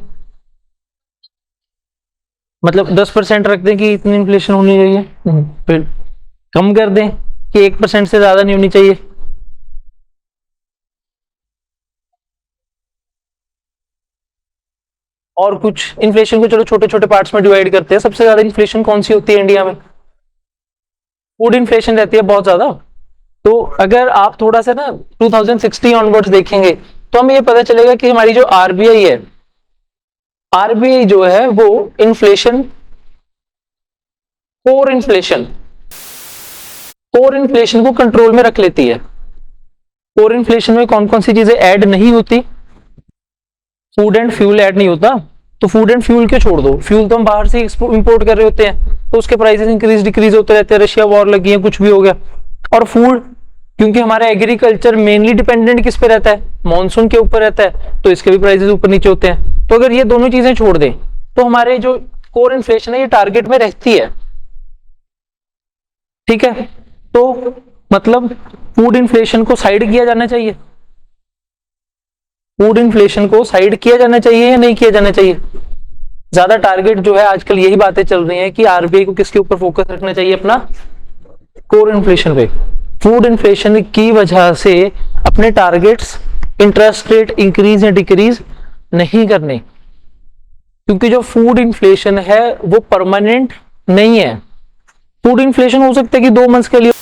मतलब 10% रख दें कि इतनी इन्फ्लेशन होनी चाहिए, फिर कम कर दें कि 1% से ज्यादा नहीं होनी चाहिए? और कुछ इन्फ्लेशन को चलो छोटे छोटे पार्ट्स में डिवाइड करते हैं। सबसे ज्यादा इन्फ्लेशन कौन सी होती है इंडिया में? फूड इन्फ्लेशन रहती है बहुत ज्यादा। तो अगर आप थोड़ा सा ना 2060 ऑनवर्ड्स देखेंगे तो हमें ये पता चलेगा कि हमारी जो RBI है, RBI जो है वो इन्फ्लेशन, कोर इन्फ्लेशन को कंट्रोल में रख लेती है। कोर इन्फ्लेशन में कौन कौन सी चीजें ऐड नहीं होती? फूड एंड फ्यूल ऐड नहीं होता। तो फूड एंड फ्यूल के छोड़ दो, फ्यूल तो हम बाहर से इंपोर्ट कर रहे होते हैं, तो उसके प्राइसेस इंक्रीज डिक्रीज होते रहते हैं, रशिया वॉर लगी है, कुछ भी हो गया। और फूड क्योंकि हमारा एग्रीकल्चर मेनली डिपेंडेंट किस पे रहता है, मॉनसून के ऊपर रहता है, तो इसके भी प्राइसेस ऊपर नीचे होते हैं। तो अगर ये दोनों चीजें छोड़ दें तो हमारे जो कोर इन्फ्लेशन है ये टारगेट में रहती है। ठीक है, तो मतलब फूड इन्फ्लेशन को साइड किया जाना चाहिए, फूड इन्फ्लेशन को साइड किया जाना चाहिए या नहीं किया जाना चाहिए। ज्यादा टारगेट जो है आजकल यही बातें चल रही हैं कि आरबीआई को किसके ऊपर फोकस रखना चाहिए, अपना कोर इन्फ्लेशन पे। फूड इन्फ्लेशन की वजह से अपने टारगेट्स इंटरेस्ट रेट इंक्रीज या डिक्रीज नहीं करने, क्योंकि जो फूड इन्फ्लेशन है वो परमानेंट नहीं है। फूड इन्फ्लेशन हो सकता है कि 2 मंथ्स के लिए,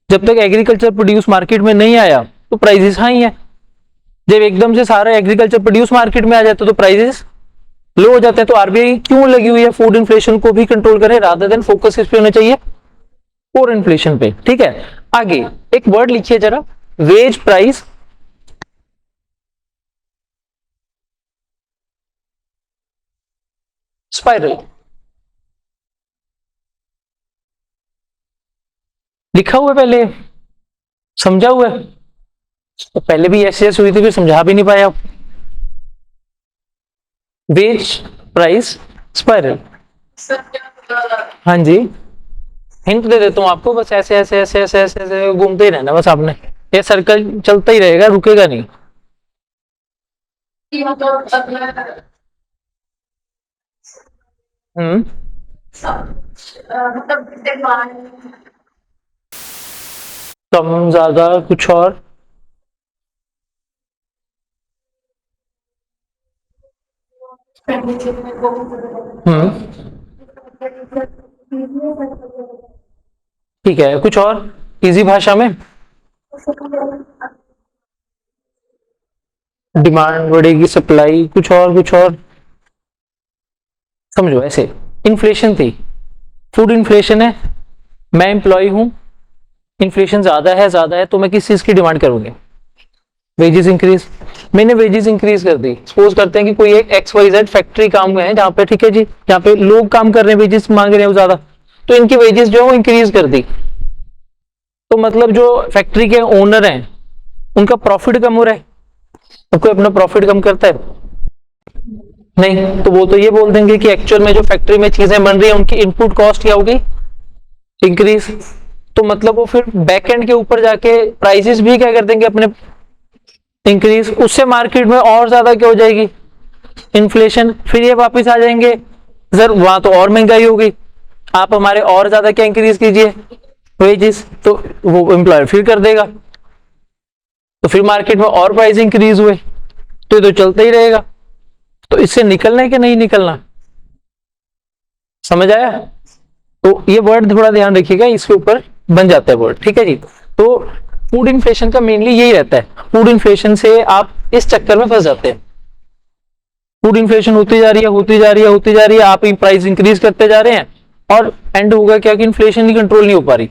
जब तक एग्रीकल्चर प्रोड्यूस मार्केट में नहीं आया तो प्राइसेस हाई है। जब एकदम से सारा एग्रीकल्चर प्रोड्यूस मार्केट में आ जाता है तो प्राइसेस लो हो जाते हैं। तो आरबीआई क्यों लगी हुई है फूड इन्फ्लेशन को भी कंट्रोल करे, रादर देन फोकस इस पे होना चाहिए कोर इन्फ्लेशन पे। ठीक है, आगे एक वर्ड लिखिए जरा, वेज प्राइस स्पाइरल। लिखा हुआ है पहले, समझा हुआ है, तो पहले भी ऐसे हुई थी फिर समझा भी नहीं पाया। वेज प्राइस स्पाइरल, हाँ जी, हिंट दे देता हूँ आपको, बस ऐसे ऐसे ऐसे ऐसे ऐसे ऐसे घूमते ही रहना बस आपने, ये सर्कल चलता ही रहेगा, रुकेगा नहीं। हम्म, कम ज्यादा कुछ और, हम्म, ठीक है, कुछ और इजी भाषा में। डिमांड बढ़ेगी, सप्लाई, कुछ और कुछ और, समझो ऐसे। इन्फ्लेशन थी, फूड इन्फ्लेशन है, मैं एम्प्लॉय हूं, इन्फ्लेशन ज्यादा है तो मैं किस चीज की डिमांड करूंगी, वेजेस इंक्रीज। मैंने वेजेस इंक्रीज कर दी, सपोज करते हैं कि कोई एक एक्स वाई जेड फैक्ट्री काम में है जहाँ पे, ठीक है जी, जहाँ पे लोग काम कर रहे हैं, वेजेस मांग रहे हैं ज्यादा, तो इनकी वेजेस जो है वो इंक्रीज कर दी। तो मतलब जो फैक्ट्री के ओनर हैं उनका प्रॉफिट कम हो रहा है। अब कोई अपना प्रॉफिट कम करता है नहीं, तो वो तो ये बोल देंगे कि एक्चुअल में जो फैक्ट्री में चीजें बन रही है उनकी इनपुट कॉस्ट क्या होगी, इंक्रीज। तो मतलब वो फिर बैक एंड के ऊपर जाके प्राइसेस भी क्या कर देंगे अपने, इंक्रीज। उससे मार्केट में और ज्यादा क्या हो जाएगी, इन्फ्लेशन। फिर ये वापस आ जाएंगे, सर वहां तो और महंगाई होगी, आप हमारे और ज्यादा क्या इंक्रीज कीजिए वेजेस, तो वो एम्प्लॉयर फिर कर देगा, तो फिर मार्केट में और प्राइस इंक्रीज हुए, तो ये तो चलता ही रहेगा। तो इससे निकलना है कि नहीं निकलना, समझ आया। तो ये वर्ड थोड़ा ध्यान रखिएगा, इसके ऊपर बन जाता है वर्ड, ठीक है जी। तो फूड इन्फ्लेशन का मेनली यही रहता है, फूड इन्फ्लेशन से आप इस चक्कर में फंस जाते हैं, फूड इन्फ्लेशन होती जा रही है होती जा रही है होती जा रही है, आप प्राइस इंक्रीज करते जा रहे हैं, और एंड होगा क्या कि इन्फ्लेशन ही कंट्रोल नहीं हो पा रही।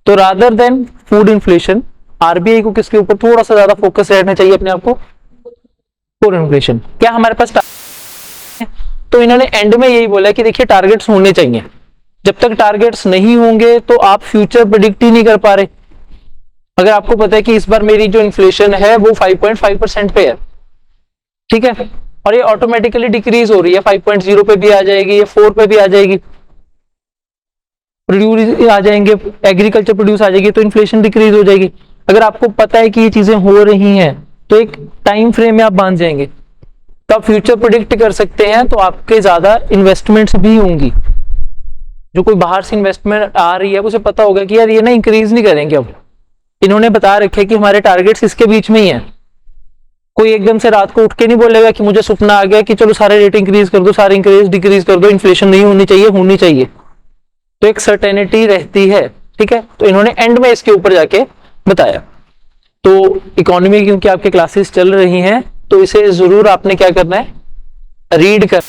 तो rather than food inflation, RBI को किसके ऊपर थोड़ा सा ज्यादा फोकस रहना चाहिए अपने आप को, कोर इन्फ्लेशन। क्या हमारे पास तो इन्होंने एंड में यही बोला कि देखिए टारगेट्स होने चाहिए, जब तक टारगेट्स नहीं होंगे तो आप फ्यूचर प्रिडिक्ट ही नहीं कर पा रहे। अगर आपको पता है कि इस बार मेरी जो इन्फ्लेशन है वो 5.5% पे है, ठीक है, और ये ऑटोमेटिकली डिक्रीज हो रही है, 5.0 पे भी आ जाएगी, ये 4 पे भी आ जाएगी, प्रोड्यूस आ जाएंगे, एग्रीकल्चर प्रोड्यूस आ जाएगी, तो इन्फ्लेशन डिक्रीज हो जाएगी। अगर आपको पता है कि ये चीजें हो रही हैं तो एक टाइम फ्रेम में आप बांध जाएंगे, तो आप फ्यूचर प्रिडिक्ट कर सकते हैं, तो आपके ज्यादा इन्वेस्टमेंट्स भी होंगी। जो कोई बाहर से इन्वेस्टमेंट आ रही है उसे पता होगा कि यार ये ना इंक्रीज नहीं करेंगे, अब इन्होंने बता रखे कि हमारे टारगेट्स इसके बीच में ही है। कोई एकदम से रात को उठ के नहीं बोलेगा कि मुझे सपना आ गया कि चलो सारे रेट इंक्रीज कर दो, सारे इंक्रीज डिक्रीज कर दो, इन्फ्लेशन नहीं होनी चाहिए, होनी चाहिए। तो एक सर्टेनिटी रहती है, ठीक है। तो इन्होंने एंड में इसके ऊपर जाके बताया। तो इकोनॉमी क्योंकि आपके क्लासेस चल रही हैं तो इसे जरूर आपने क्या करना है, रीड कर।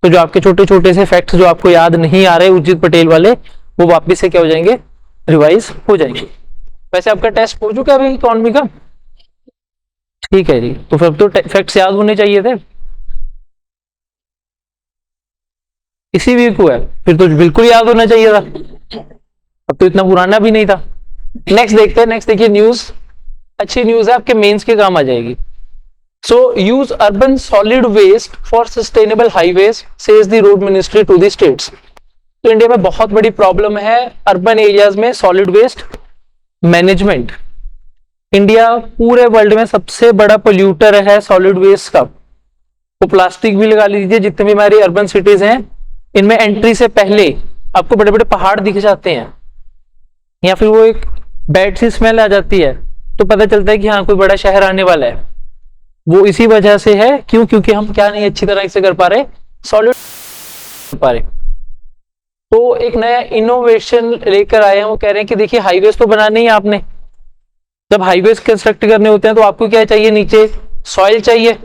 तो जो आपके छोटे छोटे से फैक्ट्स जो आपको याद नहीं आ रहे उर्जित पटेल वाले, वो वापिस से क्या हो जाएंगे, रिवाइज हो जाएंगे। वैसे आपका टेस्ट हो चुका है अभी इकोनॉमी का, ठीक है जी। तो फिर तो फैक्ट्स याद होने चाहिए थे, इसी वीक को है, फिर तो बिल्कुल याद होना चाहिए था, अब तो इतना पुराना भी नहीं था। नेक्स्ट देखते हैं, नेक्स्ट देखिए न्यूज, अच्छी न्यूज है, आपके मेंस के काम आ जाएगी। So use urban solid waste for sustainable highways says the road ministry to the states. तो इंडिया में बहुत बड़ी प्रॉब्लम है अर्बन एरियाज में सॉलिड वेस्ट मैनेजमेंट। इंडिया पूरे वर्ल्ड में सबसे बड़ा पोल्यूटर है सॉलिड वेस्ट का। तो प्लास्टिक भी लगा लीजिए, जितने भी हमारी अर्बन सिटीज हैं इनमें एंट्री से पहले आपको बड़े बड़े पहाड़ दिख जाते हैं, या फिर वो एक बैड सी स्मेल आ जाती है, तो पता चलता है कि हाँ कोई बड़ा शहर आने वाला है। वो इसी वजह से है, क्यों? क्योंकि हम क्या नहीं अच्छी तरह से कर पा रहे, सॉलिड कर पा रहे। तो एक नया इनोवेशन लेकर आए हैं, वो कह रहे हैं कि देखिए हाईवेज तो बनाने ही आपने, जब हाईवेज कंस्ट्रक्ट करने होते हैं तो आपको क्या चाहिए, नीचे सॉइल चाहिए। तो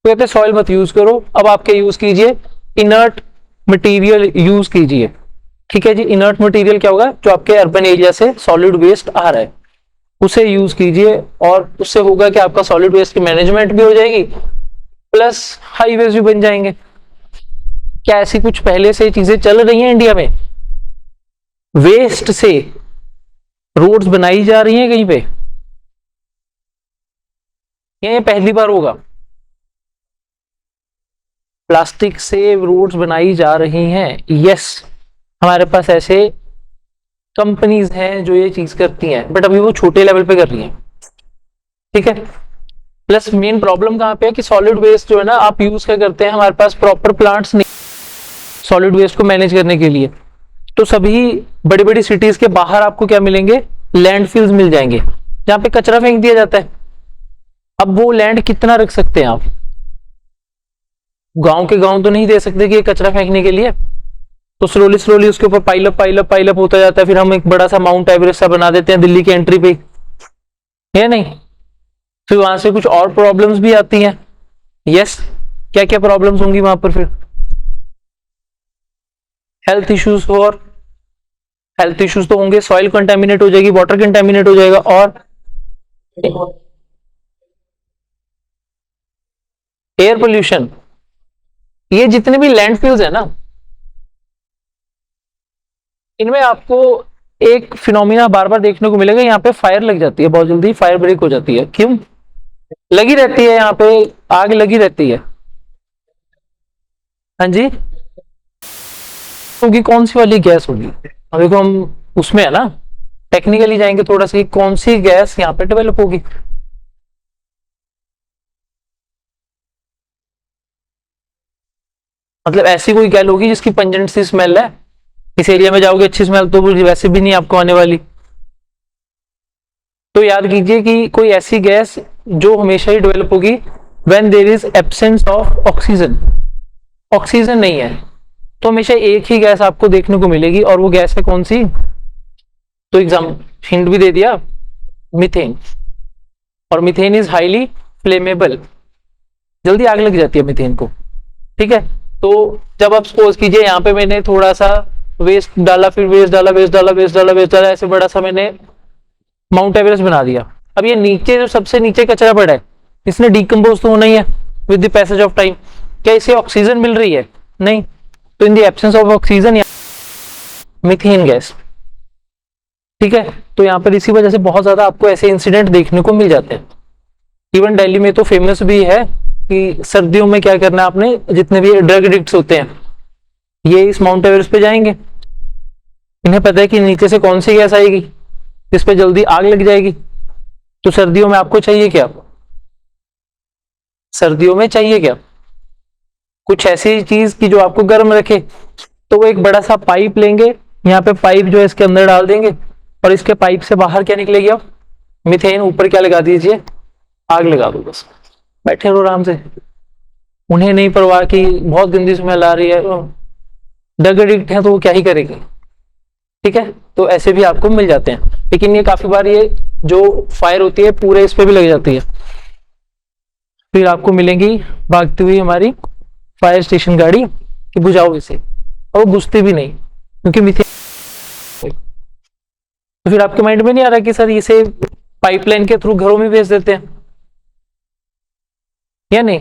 कहते हैं सॉइल मत यूज करो, अब आपके यूज कीजिए इनर्ट मटेरियल यूज कीजिए। ठीक है जी, इनर्ट मटेरियल क्या होगा, जो आपके अर्बन एरिया से सॉलिड वेस्ट आ रहा है उसे यूज कीजिए, और उससे होगा कि आपका सॉलिड वेस्ट की मैनेजमेंट भी हो जाएगी प्लस हाईवेज भी बन जाएंगे। क्या ऐसी कुछ पहले से चीजें चल रही हैं इंडिया में? वेस्ट से रोड्स बनाई जा रही हैं कहीं पे, ये पहली बार होगा? प्लास्टिक से रोड्स बनाई जा रही हैं, यस, हमारे पास ऐसे कंपनीज हैं जो ये चीज करती हैं, बट अभी वो छोटे लेवल पे कर रही हैं। ठीक है, प्लस मेन प्रॉब्लम कहां पे है कि सॉलिड वेस्ट जो है ना आप यूज क्या करते हैं, हमारे पास प्रॉपर प्लांट्स नहीं सॉलिड वेस्ट को मैनेज करने के लिए। तो सभी बड़ी बड़ी सिटीज के बाहर आपको क्या मिलेंगे, लैंडफिल्स मिल जाएंगे जहां पे कचरा फेंक दिया जाता है। अब वो लैंड कितना रख सकते हैं आप, गांव के गांव तो नहीं दे सकते कि ये कचरा फेंकने के लिए, तो स्लोली स्लोली उसके ऊपर पाइल अप होता जाता है, फिर हम एक बड़ा सा माउंट एवरेस्ट सा बना देते हैं दिल्ली की एंट्री पे, है नहीं? फिर वहां से कुछ और प्रॉब्लम्स भी आती हैं। यस, क्या क्या प्रॉब्लम्स होंगी वहां पर? फिर हेल्थ इश्यूज और हेल्थ इश्यूज तो होंगे, सॉइल कंटेमिनेट हो जाएगी, वाटर कंटेमिनेट हो जाएगा, और एयर पोल्यूशन। ये जितने भी लैंडफिल्स है ना, इनमें आपको एक फिनोमिना बार बार देखने को मिलेगा, यहाँ पे फायर लग जाती है, बहुत जल्दी फायर ब्रेक हो जाती है। क्यों लगी रहती है? यहाँ पे आग लगी रहती है। हाँ जी, क्योंकि कौन सी वाली गैस होगी, अब देखो हम उसमें है ना, टेक्निकली जाएंगे थोड़ा सा, कौन सी गैस यहाँ पे डेवलप होगी। मतलब ऐसी कोई गैस होगी जिसकी पंजेंट सी स्मेल है, इस एरिया में जाओगे अच्छी स्मेल तो वैसे भी नहीं आपको आने वाली। तो याद कीजिए कि कोई ऐसी गैस जो हमेशा ही डेवलप होगी when there is absence of oxygen. Oxygen नहीं है तो हमेशा एक ही गैस आपको देखने को मिलेगी, और वो गैस है कौन सी? तो एग्जाम हिंट भी दे दिया, मीथेन। और मीथेन इज हाईली फ्लेमेबल, जल्दी आग लग जाती है मीथेन को। ठीक है, तो जब आप सपोज कीजिए यहाँ पे मैंने थोड़ा सा वेस्ट डाला, फिर वेस्ट डाला, वेस्ट डाला, वेस्ट डाला, वेस्ट डाला, ऐसे बड़ा सा मैंने माउंट एवरेस्ट बना दिया। अब ये नीचे जो सबसे नीचे कचरा पड़ा है, इसने डिकम्पोज तो होना ही है with the passage of time. क्या इसे ऑक्सीजन मिल रही है? नहीं। तो in the absence of oxygen methane gas. ठीक है, तो यहाँ पर इसी वजह से बहुत ज्यादा आपको ऐसे इंसिडेंट देखने को मिल जाते हैं। इवन दिल्ली में तो फेमस भी है कि सर्दियों में क्या करना है आपने, जितने भी ड्रग एडिक्ट्स होते हैं ये इस माउंट एवरेस्ट पे जाएंगे, इन्हें पता है कि नीचे से कौन सी गैस आएगी जिस पे जल्दी आग लग जाएगी। तो सर्दियों में आपको चाहिए क्या, सर्दियों में चाहिए क्या, कुछ ऐसी चीज की जो आपको गर्म रखे। तो वो एक बड़ा सा पाइप लेंगे, यहाँ पे पाइप जो है इसके अंदर डाल देंगे, और इसके पाइप से बाहर क्या निकलेगी, अब मीथेन, ऊपर क्या लगा दीजिए, आग लगा दो, बस बैठे रहो आराम से। उन्हें नहीं परवाह कि बहुत गंदी स्मेल आ रही है, ड्रग एडिक्ट है तो वो क्या ही करेंगे। ठीक है, तो ऐसे भी आपको मिल जाते हैं, लेकिन ये काफी बार ये जो फायर होती है पूरे इस पे भी लग जाती है, फिर आपको मिलेंगी भागती हुई हमारी फायर स्टेशन गाड़ी कि बुझाओ इसे, और वो बुझती भी नहीं क्योंकि मीथेन। तो फिर आपके माइंड में नहीं आ रहा कि सर इसे पाइपलाइन के थ्रू घरों में भेज देते हैं या नहीं,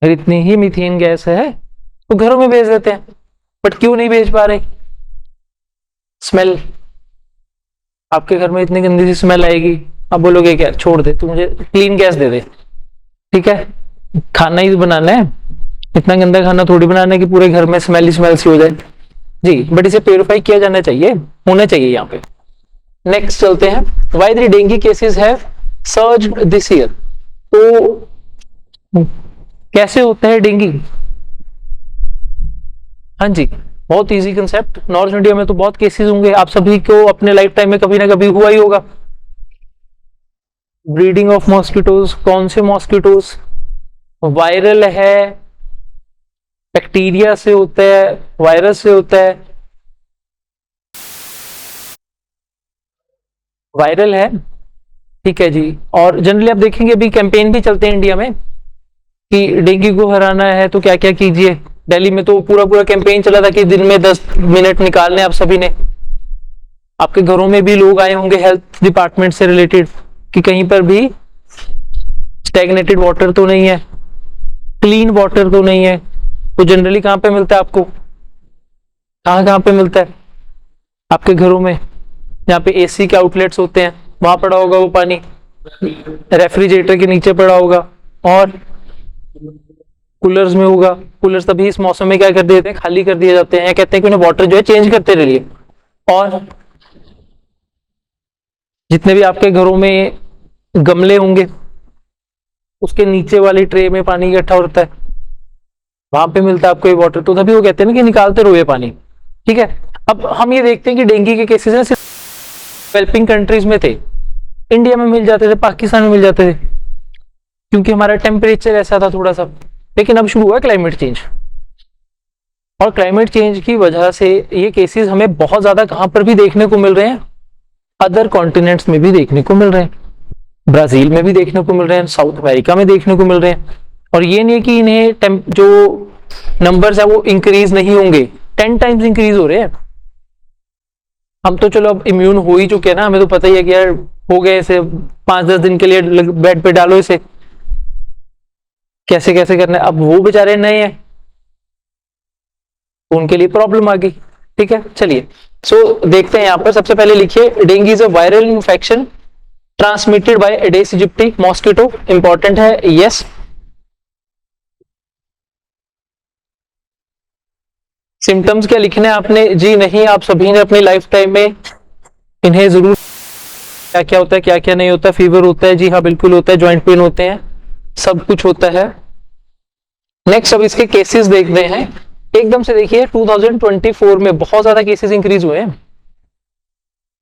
अगर इतनी ही मीथेन गैस है तो घरों में भेज देते हैं, बट क्यों नहीं भेज पा रहे? स्मेल, आपके घर में इतनी गंदी सी स्मेल आएगी, आप बोलोगे क्या छोड़ दे तू, मुझे क्लीन गैस दे दे। ठीक है, खाना ही बनाना है, इतना गंदा खाना थोड़ी बनाना है कि पूरे घर में स्मेल सी हो जाए जी। बट इसे प्योरीफाई किया जाना चाहिए, होना चाहिए यहाँ पे। नेक्स्ट चलते हैं, why the dengue cases have surged this year. तो कैसे होता है डेंगू? हाँ जी, बहुत इजी कंसेप्ट। नॉर्थ इंडिया में तो बहुत केसेस होंगे, आप सभी को अपने लाइफ टाइम में कभी ना कभी हुआ ही होगा। ब्रीडिंग ऑफ मॉस्किटोज, कौन से मॉस्किटोज? वायरल है, बैक्टीरिया से होता है, वायरस से होता है? वायरल है, ठीक है जी। और जनरली आप देखेंगे अभी कैंपेन भी चलते हैं इंडिया में कि डेंगू को हराना है तो क्या क्या कीजिए। दिल्ली में तो पूरा पूरा कैंपेन चला था कि दिन में 10 मिनट निकालने आप सभी ने। आपके घरों में भी लोग आए होंगे हेल्थ डिपार्टमेंट से रिलेटेड कि कहीं पर भी स्टैग्नेटेड वाटर तो नहीं है, क्लीन वाटर तो नहीं है। तो जनरली कहाँ पे मिलता है आपको? कहाँ पे मिलता है? आपके घरों में, जहाँ पे एसी के आउटलेट्स होते हैं वहां पड़ा होगा वो पानी, रेफ्रिजरेटर के नीचे पड़ा होगा, और कूलर्स में होगा। कूलर्स तभी इस मौसम में क्या कर देते हैं, खाली कर दिए जाते हैं, कहते हैं कि उन्हें वाटर जो है चेंज करते रहिए। और जितने भी आपके घरों में गमले होंगे उसके नीचे वाली ट्रे में पानी इकट्ठा होता है, वहां पे मिलता है आपको ये वाटर। तो तभी वो कहते हैं ना कि निकालते रहो ये पानी। ठीक है, अब हम ये देखते हैं कि डेंगू के केसेस ना सिर्फ डेवलपिंग कंट्रीज में थे, इंडिया में मिल जाते थे, पाकिस्तान में मिल जाते थे, क्योंकि हमारा टेम्परेचर ऐसा था थोड़ा सा। लेकिन अब शुरू हुआ क्लाइमेट चेंज, और क्लाइमेट चेंज की वजह से ये केसेस हमें बहुत ज्यादा कहां पर भी देखने को मिल रहे हैं, अदर कॉन्टिनेंट्स में भी देखने को मिल रहे हैं, ब्राजील में भी देखने को मिल रहे हैं, साउथ अमेरिका में देखने को मिल रहे हैं। और ये नहीं है कि इन्हें जो नंबर्स है वो इंक्रीज नहीं होंगे, 10 टाइम्स इंक्रीज हो रहे हैं। हम तो चलो अब इम्यून हो ही चुके हैं ना, हमें तो पता ही है कि यार हो गए इसे 5-10 दिन के लिए बेड पे डालो इसे, कैसे कैसे करना है। अब वो बेचारे नए हैं, उनके लिए प्रॉब्लम आ गई। ठीक है, चलिए देखते हैं यहाँ पर। सबसे पहले लिखिए, dengue is a viral infection transmitted by aedes aegypti mosquito. Important है, यस। सिम्टम्स क्या लिखने हैं आपने? जी नहीं, आप सभी ने अपनी लाइफ टाइम में इन्हें जरूर, क्या क्या होता है क्या क्या नहीं होता। फीवर होता है, जी हाँ बिल्कुल होता है, ज्वाइंट पेन होते हैं, सब कुछ होता है। नेक्स्ट अब इसके केसेस देखते हैं। एकदम से देखिए 2024 में बहुत ज्यादा केसेस इंक्रीज हुए हैं।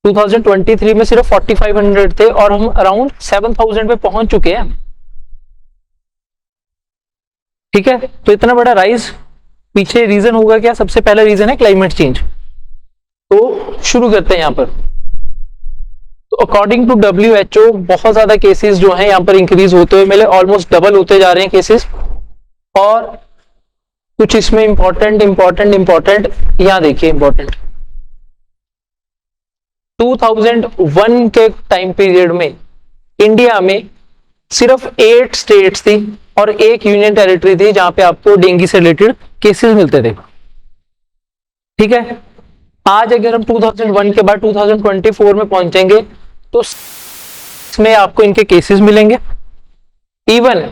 2023 में सिर्फ 4500 थे और हम अराउंड 7000 पे पहुंच चुके हैं। ठीक है, तो इतना बड़ा राइज, पीछे रीजन होगा क्या? सबसे पहला रीजन है क्लाइमेट चेंज। तो शुरू करते हैं यहाँ पर। तो अकॉर्डिंग टू WHO बहुत ज्यादा केसेस जो हैं यहाँ पर इंक्रीज होते हुए मिले, ऑलमोस्ट डबल होते जा रहे हैं केसेस। और कुछ इसमें इंपॉर्टेंट यहां देखिए, इंपॉर्टेंट 2001 के टाइम पीरियड में इंडिया में सिर्फ 8 स्टेट्स थी और एक यूनियन टेरिटरी थी जहां पे आपको डेंगू से रिलेटेड केसेस मिलते थे। ठीक है, आज अगर हम 2001 के बाद 2024 में पहुंचेंगे तो इसमें आपको इनके केसेस मिलेंगे। इवन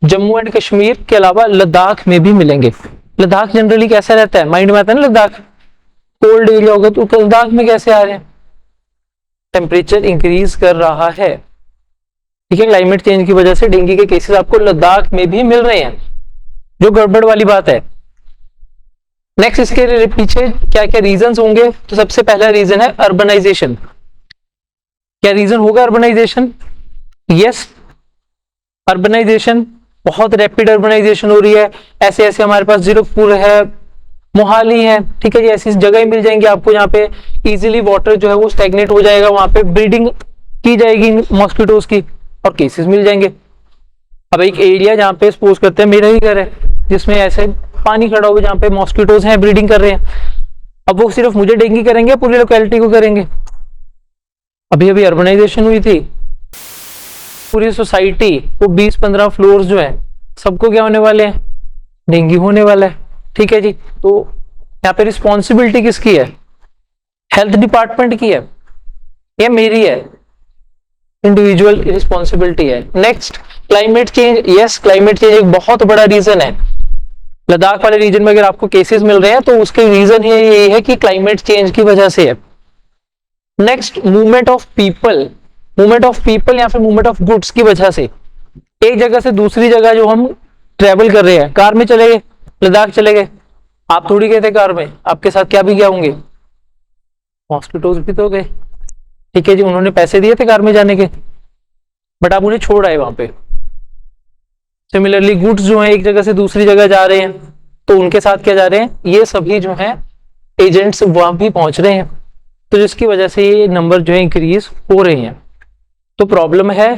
जम्मू एंड कश्मीर के अलावा लद्दाख में भी मिलेंगे। लद्दाख जनरली कैसा रहता है, माइंड में आता है ना, लद्दाख कोल्ड एरिया होगा, तो लद्दाख में कैसे आ रहे हैं? टेम्परेचर इंक्रीज कर रहा है। ठीक है, क्लाइमेट चेंज की वजह से डेंगू के केसेस आपको लद्दाख में भी मिल रहे हैं, जो गड़बड़ वाली बात है। नेक्स्ट, इसके पीछे क्या क्या रीजंस होंगे? तो सबसे पहला रीजन है अर्बनाइजेशन। क्या रीजन होगा अर्बनाइजेशन? यस, अर्बनाइजेशन, बहुत रैपिड अर्बनाइजेशन हो रही है। ऐसे ऐसे हमारे पास जीरकपुर है, मोहाली है, ठीक है जी, ऐसी जगह मिल जाएंगी आपको जहाँ पे इजीली वाटर जो है वो स्टैग्नेट हो जाएगा, वहां पे ब्रीडिंग की जाएगी मॉस्किटोज की और केसेस मिल जाएंगे। अब एक एरिया जहाँ पे सपोज करते हैं मेरा ही घर है जिसमें ऐसे पानी खड़ा हुआ, जहाँ पे मॉस्किटोज हैं, ब्रीडिंग कर रहे हैं। अब वो सिर्फ मुझे डेंगू करेंगे, पूरी लोकेलिटी को करेंगे? अभी अभी अर्बनाइजेशन हुई थी, पूरी सोसाइटी को 20-15 फ्लोर्स जो है सबको क्या होने वाले हैं? डेंगू होने वाला है। ठीक है जी, तो यहाँ पे रिस्पॉन्सिबिलिटी किसकी है? हेल्थ डिपार्टमेंट की है। ये मेरी है, इंडिविजुअल रिस्पॉन्सिबिलिटी है। Next, climate change. Yes, climate change एक बहुत बड़ा रीजन है। लद्दाख वाले रीजन में अगर आपको केसेस मिल रहे हैं तो उसके रीजन ये है कि क्लाइमेट चेंज की वजह से है। Next, movement of people. Movement of people या फिर मूवमेंट ऑफ गुड्स की वजह से, एक जगह से दूसरी जगह जो हम ट्रेवल कर रहे हैं, कार में चले गए, लद्दाख चले गए, आप थोड़ी गए थे कार में, आपके साथ क्या भी गया होंगे, मॉस्किटोज भी तो गए, ठीक है जी, उन्होंने पैसे दिए थे कार में जाने के, बट आप उन्हें छोड़ आए वहां पे। सिमिलरली गुड्स जो है एक जगह से दूसरी जगह जा रहे हैं, तो उनके साथ क्या जा रहे हैं, ये सभी जो है एजेंट्स वहां भी पहुंच रहे हैं, तो जिसकी वजह से ये नंबर जो है इंक्रीज हो रहे हैं, तो प्रॉब्लम है।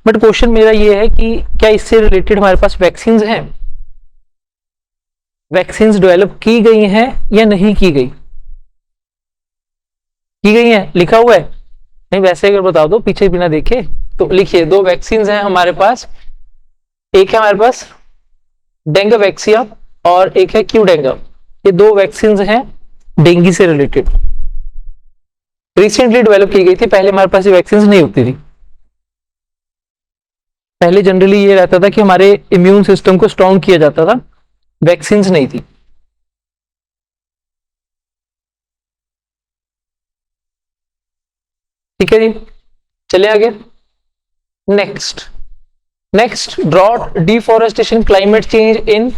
बट क्वेश्चन मेरा ये है कि क्या इससे रिलेटेड हमारे पास वैक्सीन हैं, वैक्सीन डेवलप की गई हैं या नहीं की गई, की गई है, लिखा हुआ है, नहीं वैसे अगर बता दो पीछे बिना देखे तो लिखिए। दो वैक्सीन हैं हमारे पास, एक है हमारे पास डेंगू वैक्सिया और एक है क्यू डेंगू। ये दो वैक्सीन हैं डेंगू से रिलेटेड, रिसेंटली डेवलप की गई थी, पहले हमारे पास ये वैक्सीन नहीं होती थी। पहले जनरली ये रहता था कि हमारे इम्यून सिस्टम को स्ट्रॉन्ग किया जाता था, वैक्सीन नहीं थी। ठीक है जी, चले आगे। Next drought, deforestation, climate change in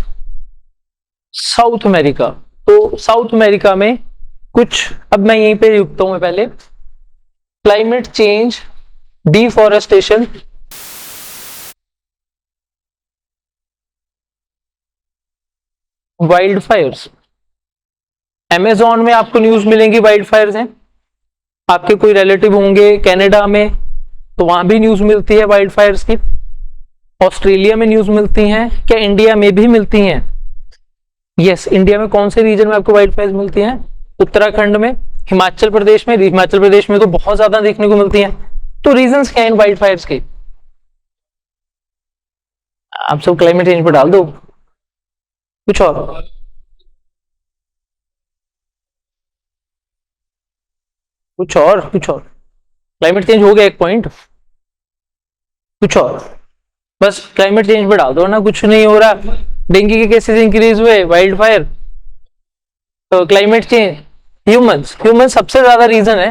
South America. तो साउथ अमेरिका में कुछ, अब मैं यहीं पे रुकता हूं पहले, climate change, deforestation, wild fires. Amazon में आपको न्यूज मिलेंगी वाइल्ड फायर्स हैं, आपके कोई रिलेटिव होंगे कनाडा में तो वहां भी न्यूज मिलती है वाइल्ड फायर्स की, ऑस्ट्रेलिया में न्यूज मिलती हैं, क्या इंडिया में भी मिलती हैं? यस, इंडिया में कौन से रीजन में आपको वाइल्ड फायर्स मिलती हैं? उत्तराखंड में, हिमाचल प्रदेश में, हिमाचल प्रदेश में तो बहुत ज्यादा देखने को मिलती हैं। तो रीजंस क्या है इन वाइल्ड फायर्स के? आप सब क्लाइमेट चेंज पर डाल दो, कुछ और कुछ और कुछ और, क्लाइमेट चेंज हो गया एक पॉइंट, कुछ और, बस क्लाइमेट चेंज पे डाल दो ना, कुछ नहीं हो रहा, डेंगू के केसेस इंक्रीज हुए, वाइल्ड फायर, तो क्लाइमेट चेंज, ह्यूमंस सबसे ज्यादा रीजन है।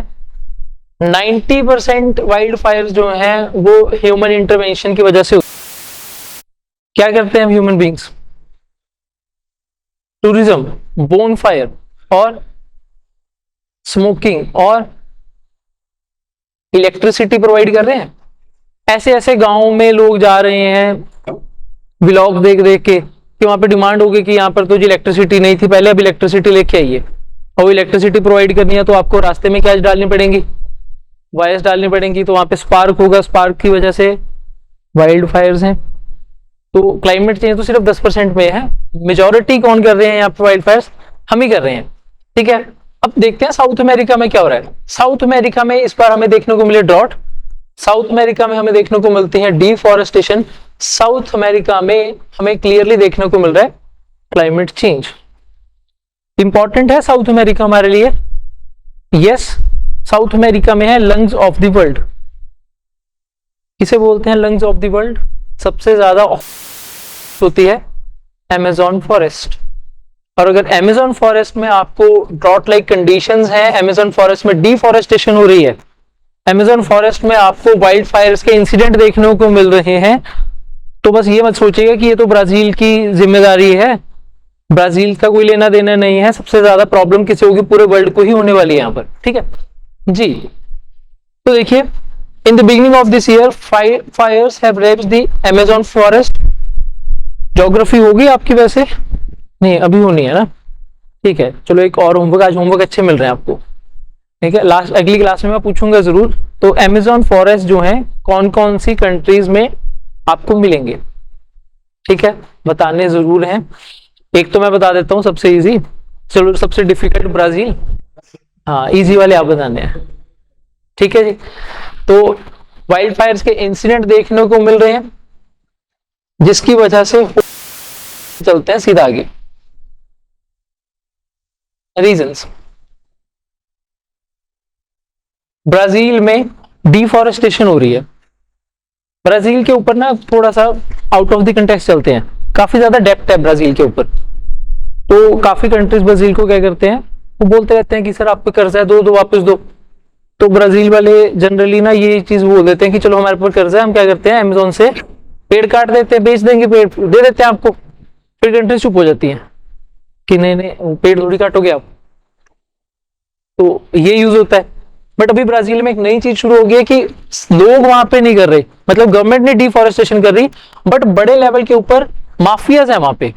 90% वाइल्ड फायर जो है वो ह्यूमन इंटरवेंशन की वजह से। क्या करते हैं हम human beings? Tourism, bone fire और स्मोकिंग और इलेक्ट्रिसिटी प्रोवाइड कर रहे हैं। ऐसे ऐसे गांवों में लोग जा रहे हैं ब्लॉग देख देख के कि वहां पे डिमांड होगी कि यहाँ पर तो जी इलेक्ट्रिसिटी नहीं थी पहले, अब इलेक्ट्रिसिटी लेके आइए, और इलेक्ट्रिसिटी प्रोवाइड करनी है तो आपको रास्ते में क्या डालनी पड़ेंगी, वायर्स डालनी पड़ेंगी, तो वहां पे स्पार्क होगा, स्पार्क की वजह से वाइल्ड फायर्स हैं। तो क्लाइमेट चेंज तो सिर्फ 10% में है, मेजोरिटी कौन कर रहे हैं यहाँ पे वाइल्ड फायर्स? हम ही कर रहे हैं। ठीक है, अब देखते हैं साउथ अमेरिका में क्या हो रहा है। साउथ अमेरिका में इस बार हमें देखने को मिले ड्रॉट, साउथ अमेरिका में हमें देखने को मिलती है डिफॉरेस्टेशन, साउथ अमेरिका में हमें क्लियरली देखने को मिल रहा है क्लाइमेट चेंज। इंपॉर्टेंट है साउथ अमेरिका हमारे लिए। यस, साउथ अमेरिका में है लंग्स ऑफ द वर्ल्ड। किसे बोलते हैं लंग्स ऑफ द वर्ल्ड? सबसे ज्यादा होती है अमेजोन फॉरेस्ट, और अगर अमेजोन फॉरेस्ट में आपको ड्रॉट लाइक कंडीशंस हैं, अमेजोन फॉरेस्ट में डिफॉरेस्टेशन हो रही है, अमेजोन फॉरेस्ट में आपको वाइल्ड फायर्स के इंसिडेंट देखने को मिल रहे हैं, तो बस ये मत सोचिएगा कि ये तो ब्राजील की जिम्मेदारी है, ब्राजील का कोई लेना देना नहीं है। सबसे ज्यादा प्रॉब्लम किसी होगी, पूरे वर्ल्ड को ही होने वाली है यहाँ पर। ठीक है जी, तो देखिए, in the beginning of this year fires have ravaged the Amazon forest. Geography होगी आपकी वैसे नहीं, अभी होनी है ना, ठीक है, चलो एक और होमवर्क, आज होमवर्क अच्छे मिल रहे हैं आपको। ठीक है, लास्ट अगली क्लास में मैं पूछूंगा जरूर। तो अमेजोन फॉरेस्ट जो है कौन कौन सी कंट्रीज में आपको मिलेंगे, ठीक है, बताने जरूर हैं। एक तो मैं बता देता हूं सबसे इजी, चलो सबसे डिफिकल्ट ब्राजील, हाँ इजी वाले आप बताने हैं। ठीक है जी, तो वाइल्ड फायर्स के इंसिडेंट देखने को मिल रहे हैं, जिसकी वजह से चलते हैं सीधा आगे। रीजंस, ब्राजील में डिफॉरेस्टेशन हो रही है। ब्राजील के ऊपर ना थोड़ा सा आउट ऑफ द कंटेक्स्ट चलते हैं, काफी ज्यादा डेप्थ है ब्राजील के ऊपर। तो काफी कंट्रीज ब्राजील को क्या करते हैं, वो बोलते रहते हैं कि सर आप पे कर्जा है, दो दो वापस दो। तो ब्राजील वाले जनरली ना ये चीज बोल देते हैं कि चलो हमारे पर कर्जा है, हम क्या करते हैं अमेजोन से पेड़ काट देते हैं, बेच देंगे, पेड़ दे देते हैं आपको। फिर कंट्रीज चुप हो जाती है कि नहीं नहीं पेड़ थोड़ी काटोगे आप। तो ये यूज होता है। बट अभी ब्राजील में एक नई चीज शुरू हो गई है कि लोग वहां पे नहीं कर रहे, मतलब गवर्नमेंट ने डिफॉरेस्टेशन कर रही, बट बड़े लेवल के ऊपर माफियाज है वहां पे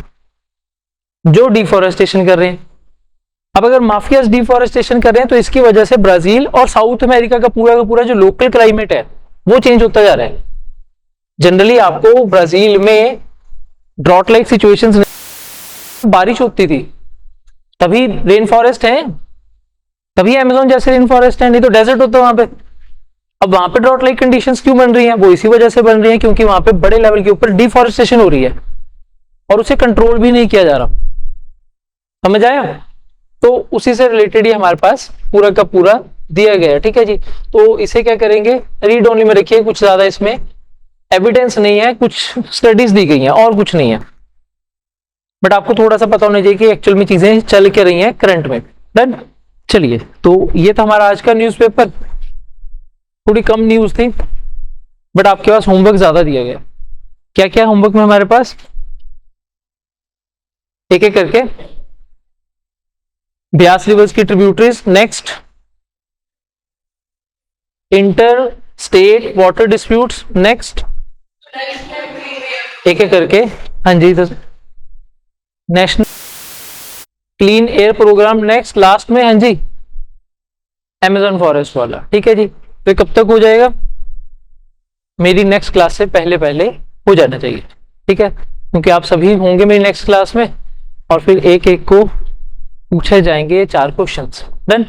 जो डिफॉरेस्टेशन कर रहे हैं। अब अगर माफियाज डिफॉरेस्टेशन कर रहे हैं तो इसकी वजह से ब्राजील और साउथ अमेरिका का पूरा जो लोकल क्लाइमेट है वो चेंज होता जा रहा है। जनरली आपको ब्राजील में ड्रॉट लाइक सिचुएशंस, बारिश होती थी तभी रेन फॉरेस्ट है, तभी अमेज़न जैसे रेन फॉरेस्ट है, नहीं तो डेजर्ट होता है वहां पे। अब वहां पे ड्रॉट लाइक कंडीशंस क्यों बन रही हैं, वो इसी वजह से बन रही हैं क्योंकि वहां पे बड़े लेवल के ऊपर डिफॉरेस्टेशन हो रही है और उसे कंट्रोल भी नहीं किया जा रहा। समझ आया? तो उसी से रिलेटेड ही हमारे पास पूरा का पूरा दिया गया है। ठीक है जी, तो इसे क्या करेंगे, रीड ओनली में रखिए, कुछ ज्यादा इसमें एविडेंस नहीं है, कुछ स्टडीज दी गई हैं और कुछ नहीं है, बट आपको थोड़ा सा पता होना चाहिए कि एक्चुअल में चीजें चल के रही हैं करंट में। डन। चलिए, तो ये था हमारा आज का न्यूज़पेपर। थोड़ी कम न्यूज थी बट आपके पास होमवर्क ज्यादा दिया गया। क्या क्या होमवर्क में हमारे पास, एक एक करके, ब्यास रिवर्स की tributaries, next inter state water disputes, next एक एक करके, हाँ जी, national clean air programme, next last में, हाँ जी, अमेज़न फॉरेस्ट वाला। ठीक है जी, तो कब तक हो जाएगा, मेरी नेक्स्ट क्लास से पहले पहले हो जाना चाहिए। ठीक है, क्योंकि आप सभी होंगे मेरी नेक्स्ट क्लास में और फिर एक एक को पूछे जाएंगे 4 क्वेश्चंस। डन।